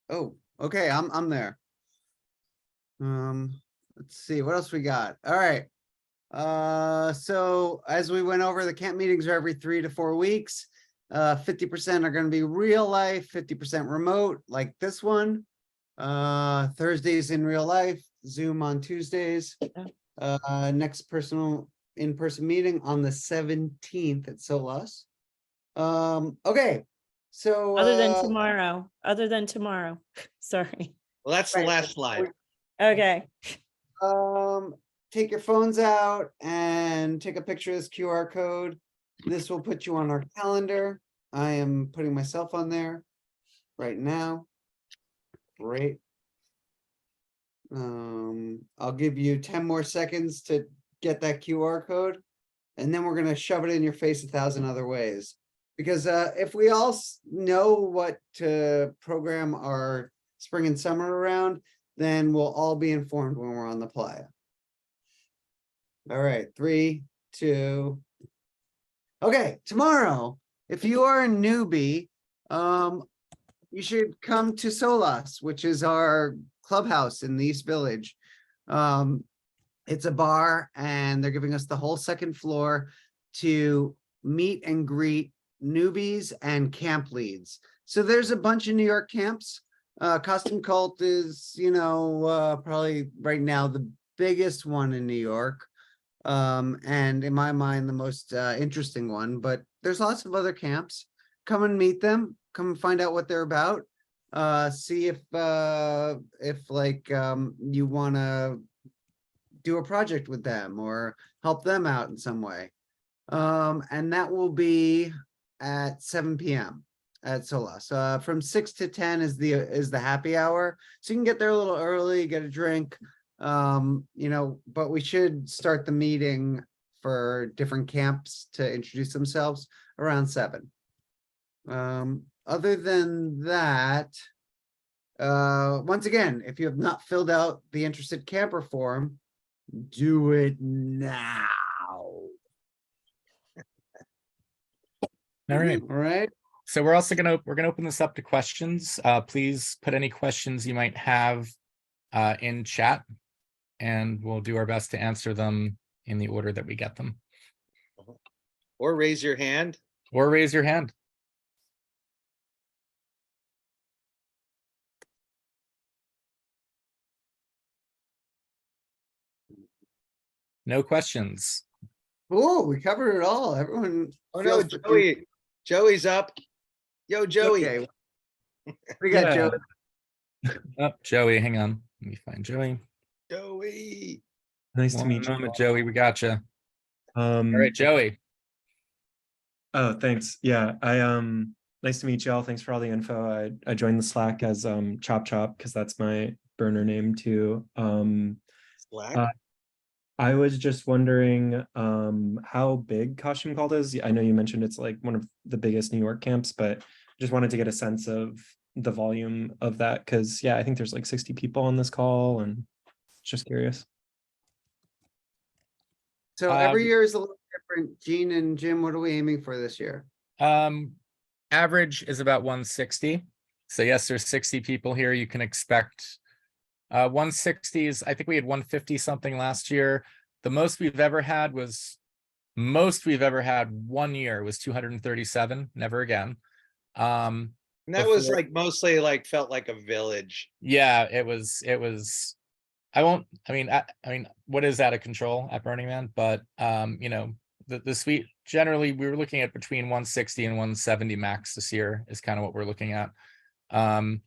Oh, okay, I'm there. Let's see, what else we got? All right. So as we went over, the camp meetings are every 3 to 4 weeks. 50% are going to be real life, 50% remote, like this one. Thursdays in real life, Zoom on Tuesdays. Next in-person meeting on the 17th at Solas. Okay, so Other than tomorrow, sorry. Well, that's the last slide. Okay. take your phones out and take a picture of this QR code. This will put you on our calendar. I am putting myself on there right now. Great. I'll give you 10 more seconds to get that QR code, and then we're gonna shove it in your face 1,000 other ways. Because if we all know what to program our spring and summer around, then we'll all be informed when we're on the playa. All right, 3, 2. Okay, tomorrow, if you are a newbie, you should come to Solas, which is our clubhouse in the East Village. It's a bar, and they're giving us the whole second floor to meet and greet newbies and camp leads. So there's a bunch of New York camps. Costume Cult is, probably right now the biggest one in New York. And in my mind, the most interesting one, but there's lots of other camps. Come and meet them, come and find out what they're about. See if you want to do a project with them or help them out in some way. And that will be at 7 p.m. at Solas. From 6 to 10 is the happy hour. So you can get there a little early, get a drink. But we should start the meeting for different camps to introduce themselves around 7. Other than that, once again, if you have not filled out the interested camper form, do it now. All right. All right. So we're also gonna open this up to questions. Please put any questions you might have in chat, and we'll do our best to answer them in the order that we get them. Or raise your hand. Or raise your hand. No questions. Oh, we covered it all. Everyone. Oh no, feels Joey's up. Yo, Joey. Okay. We got Joey. Oh, Joey, hang on. Let me find Joey. Joey. Nice to One meet you. moment, Joey. We got you. All right, Joey. Oh, thanks. Yeah, nice to meet y'all. Thanks for all the info. I joined the Slack as Chop Chop because that's my burner name too. Slack. I was just wondering how big Costume Cult is. I know you mentioned it's like one of the biggest New York camps, but just wanted to get a sense of the volume of that because I think there's like 60 people on this call, and just curious. So every year is a little different. Gene and Jim, what are we aiming for this year? Average is about 160. So yes, there's 60 people here. You can expect 160s. I think we had 150 something last year. The most we've ever had 1 year was 237. Never again. And that was like mostly like felt like a village. Yeah, it was. I mean, what is out of control at Burning Man? But the suite generally we were looking at between 160 and 170 max this year is kind of what we're looking at. Could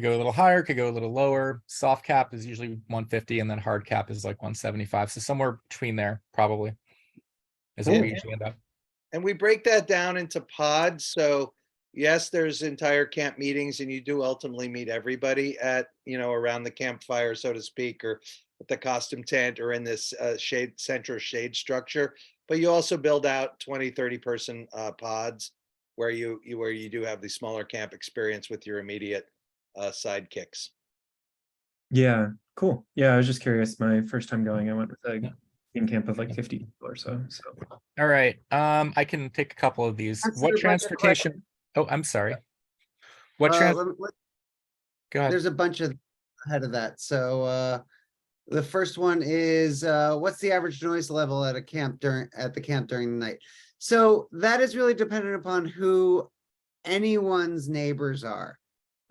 go a little higher, could go a little lower. Soft cap is usually 150, and then hard cap is like 175. So somewhere between there probably is what we usually end up. And we break that down into pods. So yes, there's entire camp meetings, and you do ultimately meet everybody at, around the campfire, so to speak, or at the costume tent or in this central shade structure. But you also build out 20, 30 person pods where you do have the smaller camp experience with your immediate sidekicks. Yeah, cool. Yeah, I was just curious. My first time going, I went with a team camp of like 50 people or so. All right. I can take a couple of these. What transportation? Oh, I'm sorry. What Go ahead. There's a bunch of ahead of that. So the first one is what's the average noise level at the camp during the night? So that is really dependent upon who anyone's neighbors are.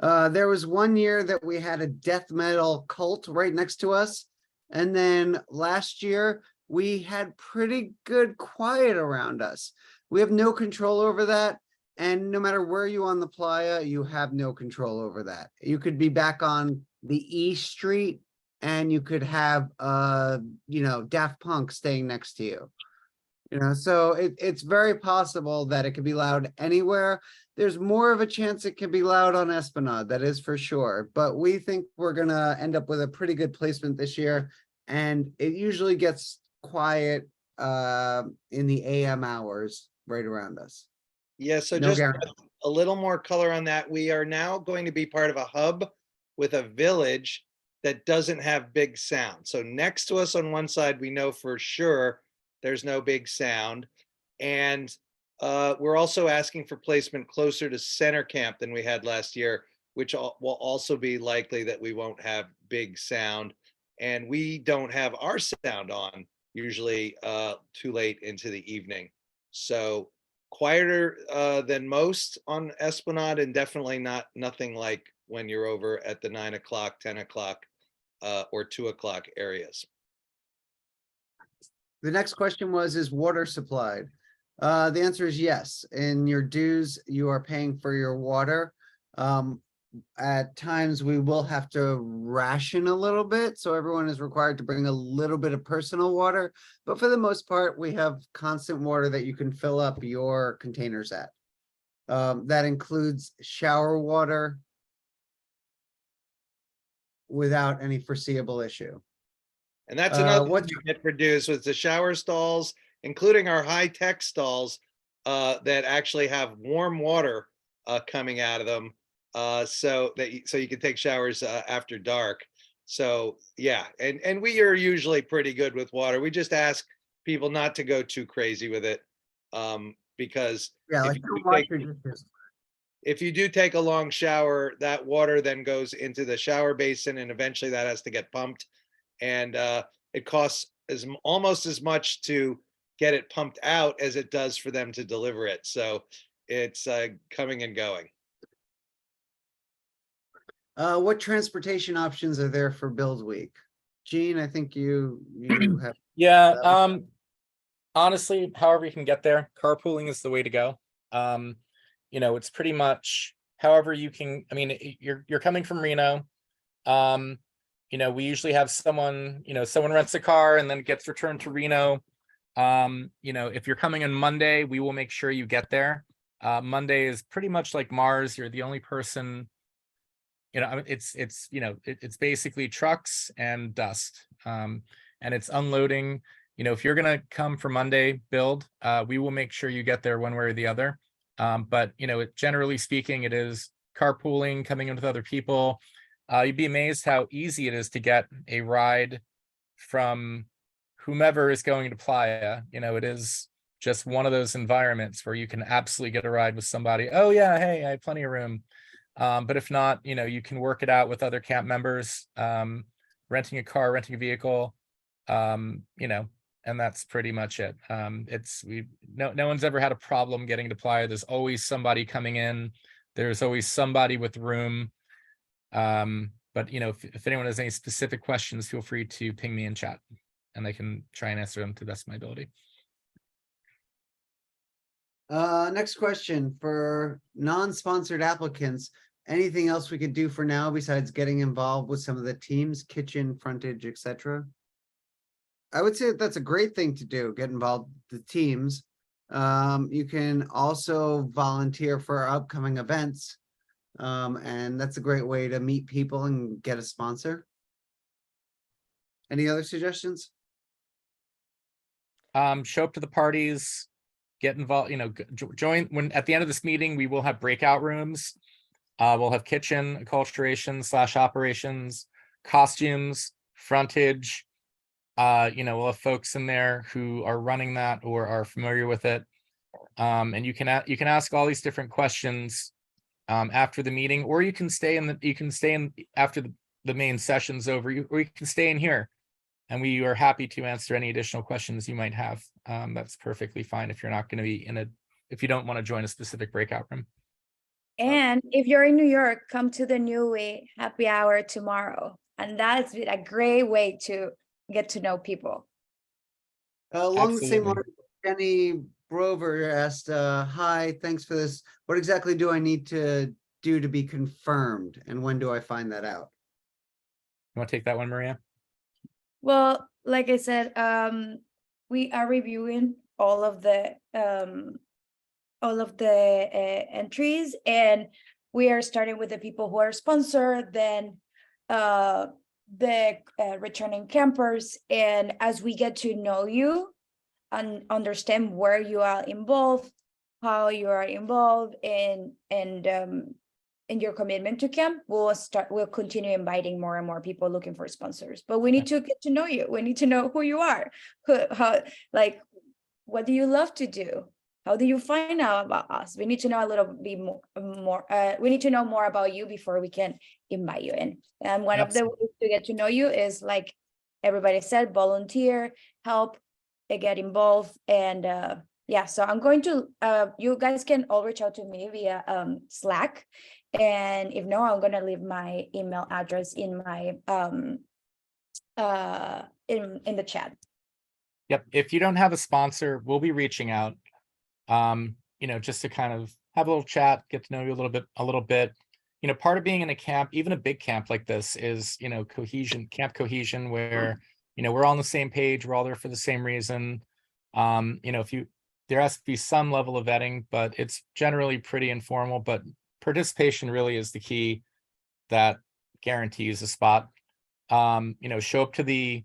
There was one year that we had a death metal cult right next to us. And then last year we had pretty good quiet around us. We have no control over that. And no matter where you on the playa, you have no control over that. You could be back on the East Street and you could have, you know, Daft Punk staying next to you. You know, so it's very possible that it could be loud anywhere. There's more of a chance it could be loud on Esplanade, that is for sure. But we think we're gonna end up with a pretty good placement this year. And it usually gets quiet in the AM hours right around us. Yeah, so No just guarantee. a little more color on that. We are now going to be part of a hub with a village that doesn't have big sound. So next to us on one side, we know for sure there's no big sound. And we're also asking for placement closer to center camp than we had last year, which will also be likely that we won't have big sound. And we don't have our sound on usually too late into the evening. So quieter than most on Esplanade, and definitely nothing like when you're over at the 9 o'clock, 10 o'clock or 2 o'clock areas. The next question was, is water supplied? The answer is yes. In your dues, you are paying for your water. At times we will have to ration a little bit, so everyone is required to bring a little bit of personal water, but for the most part, we have constant water that you can fill up your containers at. That includes shower water without any foreseeable issue. And that's another what- thing we get produced with the shower stalls, including our high-tech stalls that actually have warm water coming out of them, so you can take showers after dark. So yeah, and we are usually pretty good with water. We just ask people not to go too crazy with it, because Yeah, like don't wash your dishes. if you do take a long shower, that water then goes into the shower basin, and eventually that has to get pumped. And it costs almost as much to get it pumped out as it does for them to deliver it. So it's coming and going. What transportation options are there for Build Week? Gene, I think you have. Yeah, honestly, however you can get there, carpooling is the way to go. You know, it's pretty much however you can. I mean, you're coming from Reno. You know, we usually have someone rents a car and then it gets returned to Reno. You know, if you're coming on Monday, we will make sure you get there. Monday is pretty much like Mars. You're the only person, you know, I mean, it's basically trucks and dust. And it's unloading. You know, if you're gonna come for Monday build, we will make sure you get there one way or the other. But you know, generally speaking, it is carpooling, coming in with other people. You'd be amazed how easy it is to get a ride from whomever is going to Playa. You know, it is just one of those environments where you can absolutely get a ride with somebody. Oh yeah, hey, I have plenty of room. But if not, you know, you can work it out with other camp members, renting a car, renting a vehicle, you know, and that's pretty much it. No one's ever had a problem getting to Playa. There's always somebody coming in. There's always somebody with room. But you know, if anyone has any specific questions, feel free to ping me in chat and I can try and answer them to the best of my ability. Next question for non-sponsored applicants. Anything else we could do for now besides getting involved with some of the teams, kitchen, frontage, etc.? I would say that's a great thing to do, get involved with the teams. You can also volunteer for our upcoming events. And that's a great way to meet people and get a sponsor. Any other suggestions? Show up to the parties, get involved, you know, join when at the end of this meeting, we will have breakout rooms. We'll have kitchen, acculturation / operations, costumes, frontage. You know, we'll have folks in there who are running that or are familiar with it. And you can ask all these different questions after the meeting, or you can stay in after the main session's over, or you can stay in here. And we are happy to answer any additional questions you might have. That's perfectly fine if you're not going to be if you don't want to join a specific breakout room. And if you're in New York, come to the New Way happy hour tomorrow. And that's a great way to get to know people. Along the same line, Jenny Brover asked, hi, thanks for this. What exactly do I need to do to be confirmed? And when do I find that out? You want to take that one, Maria? Well, like I said, we are reviewing all of the entries, and we are starting with the people who are sponsored, then the returning campers, and as we get to know you and understand where you are involved, how you are involved, and your commitment to camp, we'll continue inviting more and more people looking for sponsors. But we need to get to know you. We need to know who you are, like, what do you love to do? How do you find out about us? We need to know a little bit more. We need to know more about you before we can invite you in. And one of the ways to get to know you is, like everybody said, volunteer, help, get involved, and yeah. So I'm going to. You guys can all reach out to me via Slack, and if no, I'm gonna leave my email address in my in the chat. Yep. If you don't have a sponsor, we'll be reaching out. Just to kind of have a little chat, get to know you a little bit. Part of being in a camp, even a big camp like this, is cohesion, camp cohesion, where we're all on the same page, we're all there for the same reason. There has to be some level of vetting, but it's generally pretty informal. But participation really is the key that guarantees a spot. Show up to the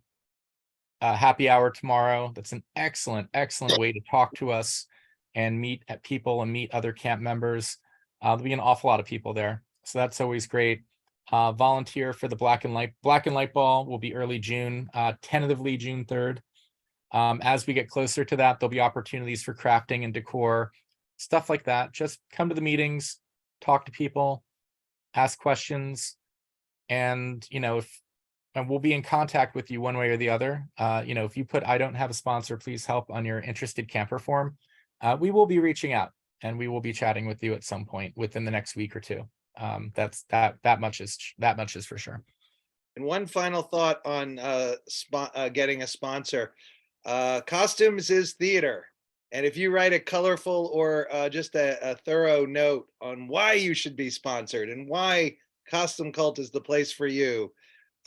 happy hour tomorrow. That's an excellent way to talk to us and meet people and meet other camp members. There'll be an awful lot of people there, so that's always great. Volunteer for the Black and Light Ball will be early June, tentatively June 3rd. As we get closer to that, there'll be opportunities for crafting and decor, stuff like that. Just come to the meetings, talk to people, ask questions, and and we'll be in contact with you one way or the other. If you put "I don't have a sponsor, please help" on your interested camper form, we will be reaching out and we will be chatting with you at some point within the next week or two. That much is for sure. And one final thought on getting a sponsor. Costumes is theater. And if you write a colorful or just a thorough note on why you should be sponsored and why Costume Cult is the place for you,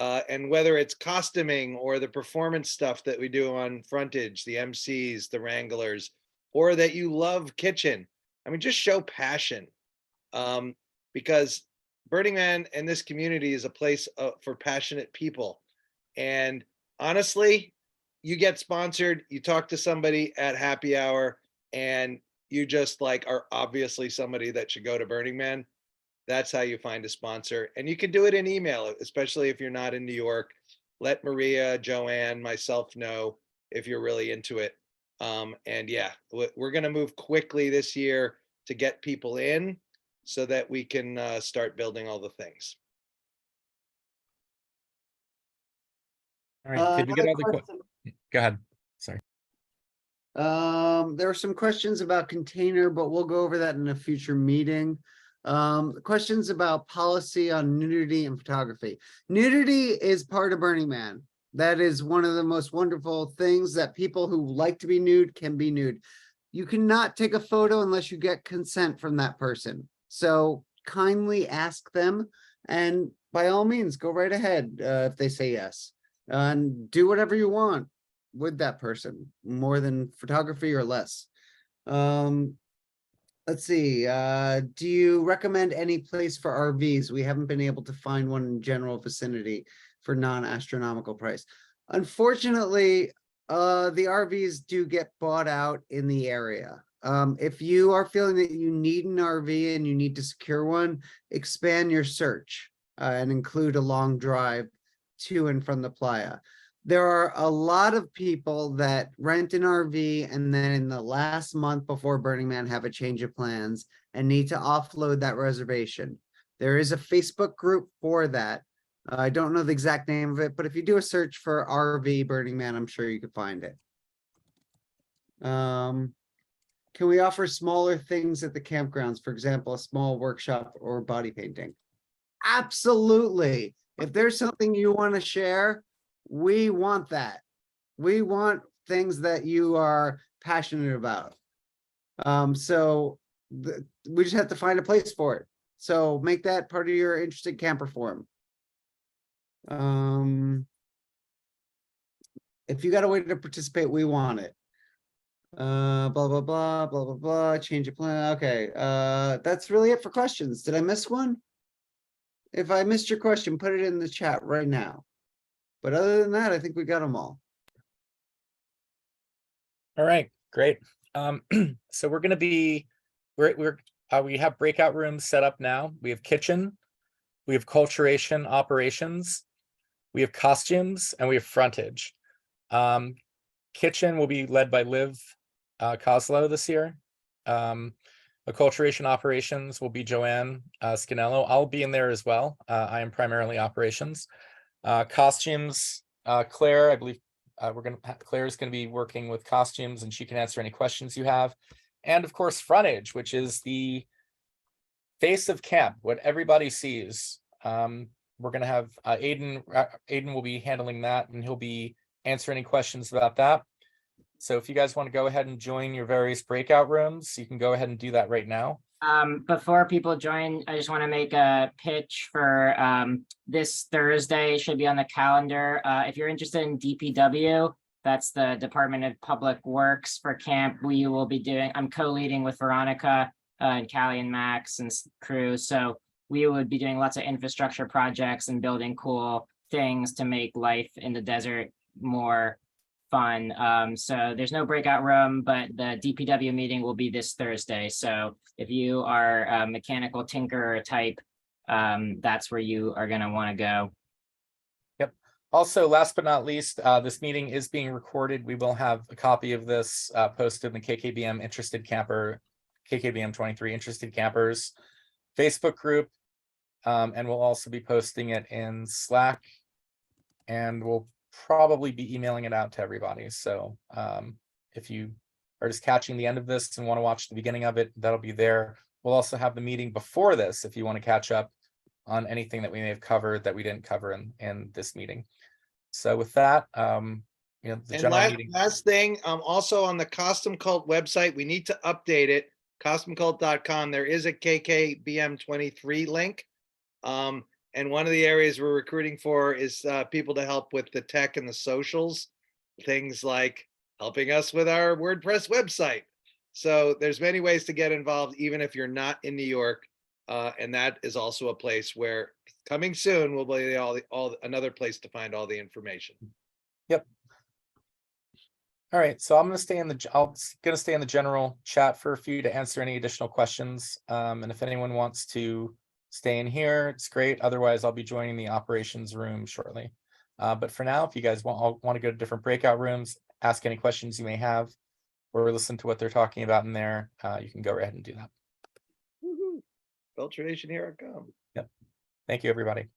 and whether it's costuming or the performance stuff that we do on Frontage, the MCs, the Wranglers, or that you love kitchen, I mean, just show passion, because Burning Man and this community is a place for passionate people. And honestly, you get sponsored, you talk to somebody at happy hour, and you just are obviously somebody that should go to Burning Man. That's how you find a sponsor. And you can do it in email, especially if you're not in New York. Let Maria, Joanne, myself know if you're really into it. And yeah, we're going to move quickly this year to get people in so that we can start building all the things. All right. Did we get all the questions? Go ahead. Sorry. There are some questions about container, but we'll go over that in a future meeting. Questions about policy on nudity and photography. Nudity is part of Burning Man. That is one of the most wonderful things, that people who like to be nude can be nude. You cannot take a photo unless you get consent from that person. So kindly ask them, and by all means, go right ahead if they say yes. And do whatever you want with that person, more than photography or less. Let's see, do you recommend any place for RVs? We haven't been able to find one in general vicinity for non-astronomical price. Unfortunately, the RVs do get bought out in the area. If you are feeling that you need an RV and you need to secure one, expand your search and include a long drive to and from the playa. There are a lot of people that rent an RV and then in the last month before Burning Man have a change of plans and need to offload that reservation. There is a Facebook group for that. I don't know the exact name of it, but if you do a search for RV Burning Man, I'm sure you could find it. Can we offer smaller things at the campgrounds? For example, a small workshop or body painting? Absolutely. If there's something you want to share, we want that. We want things that you are passionate about. We just have to find a place for it. So make that part of your interested camper forum. If you got a way to participate, we want it. Blah, blah, blah, blah, blah, blah, change your plan. Okay, that's really it for questions. Did I miss one? If I missed your question, put it in the chat right now. But other than that, I think we got them all. All right, great. So we're gonna be, we have breakout rooms set up now. We have kitchen, we have culturation operations, we have costumes, and we have frontage. Kitchen will be led by Liv Coslow this year. Acculturation operations will be Joanne Scanello. I'll be in there as well. I am primarily operations. Costumes, Claire, I believe Claire's gonna be working with costumes, and she can answer any questions you have. And of course, frontage, which is the face of camp, what everybody sees. We're gonna have Aiden will be handling that, and he'll be answering any questions about that. So if you guys want to go ahead and join your various breakout rooms, you can go ahead and do that right now. Before people join, I just want to make a pitch for this Thursday. It should be on the calendar. If you're interested in DPW, that's the Department of Public Works for camp. We will be doing, I'm co-leading with Veronica and Callie and Max and crew. So we would be doing lots of infrastructure projects and building cool things to make life in the desert more fun. So there's no breakout room, but the DPW meeting will be this Thursday. So if you are a mechanical tinkerer type, that's where you are going to want to go. Yep. Also, last but not least, this meeting is being recorded. We will have a copy of this posted in the KKBM23 Interested Campers Facebook group. And we'll also be posting it in Slack, and we'll probably be emailing it out to everybody. So if you are just catching the end of this and want to watch the beginning of it, that'll be there. We'll also have the meeting before this if you want to catch up on anything that we may have covered that we didn't cover in this meeting. So with that, the general meeting. Last thing, also on the Costume Cult website, we need to update it. CostumeCult.com. There is a KKBM23 link. And one of the areas we're recruiting for is people to help with the tech and the socials, things like helping us with our WordPress website. So there's many ways to get involved, even if you're not in New York. And that is also a place where coming soon will be another place to find all the information. Yep. All right, so I'm going to stay in the general chat for a few to answer any additional questions. And if anyone wants to stay in here, it's great. Otherwise, I'll be joining the operations room shortly. But for now, if you guys want to go to different breakout rooms, ask any questions you may have, or listen to what they're talking about in there, you can go ahead and do that. Woohoo! Filtration, here I come. Yep. Thank you, everybody.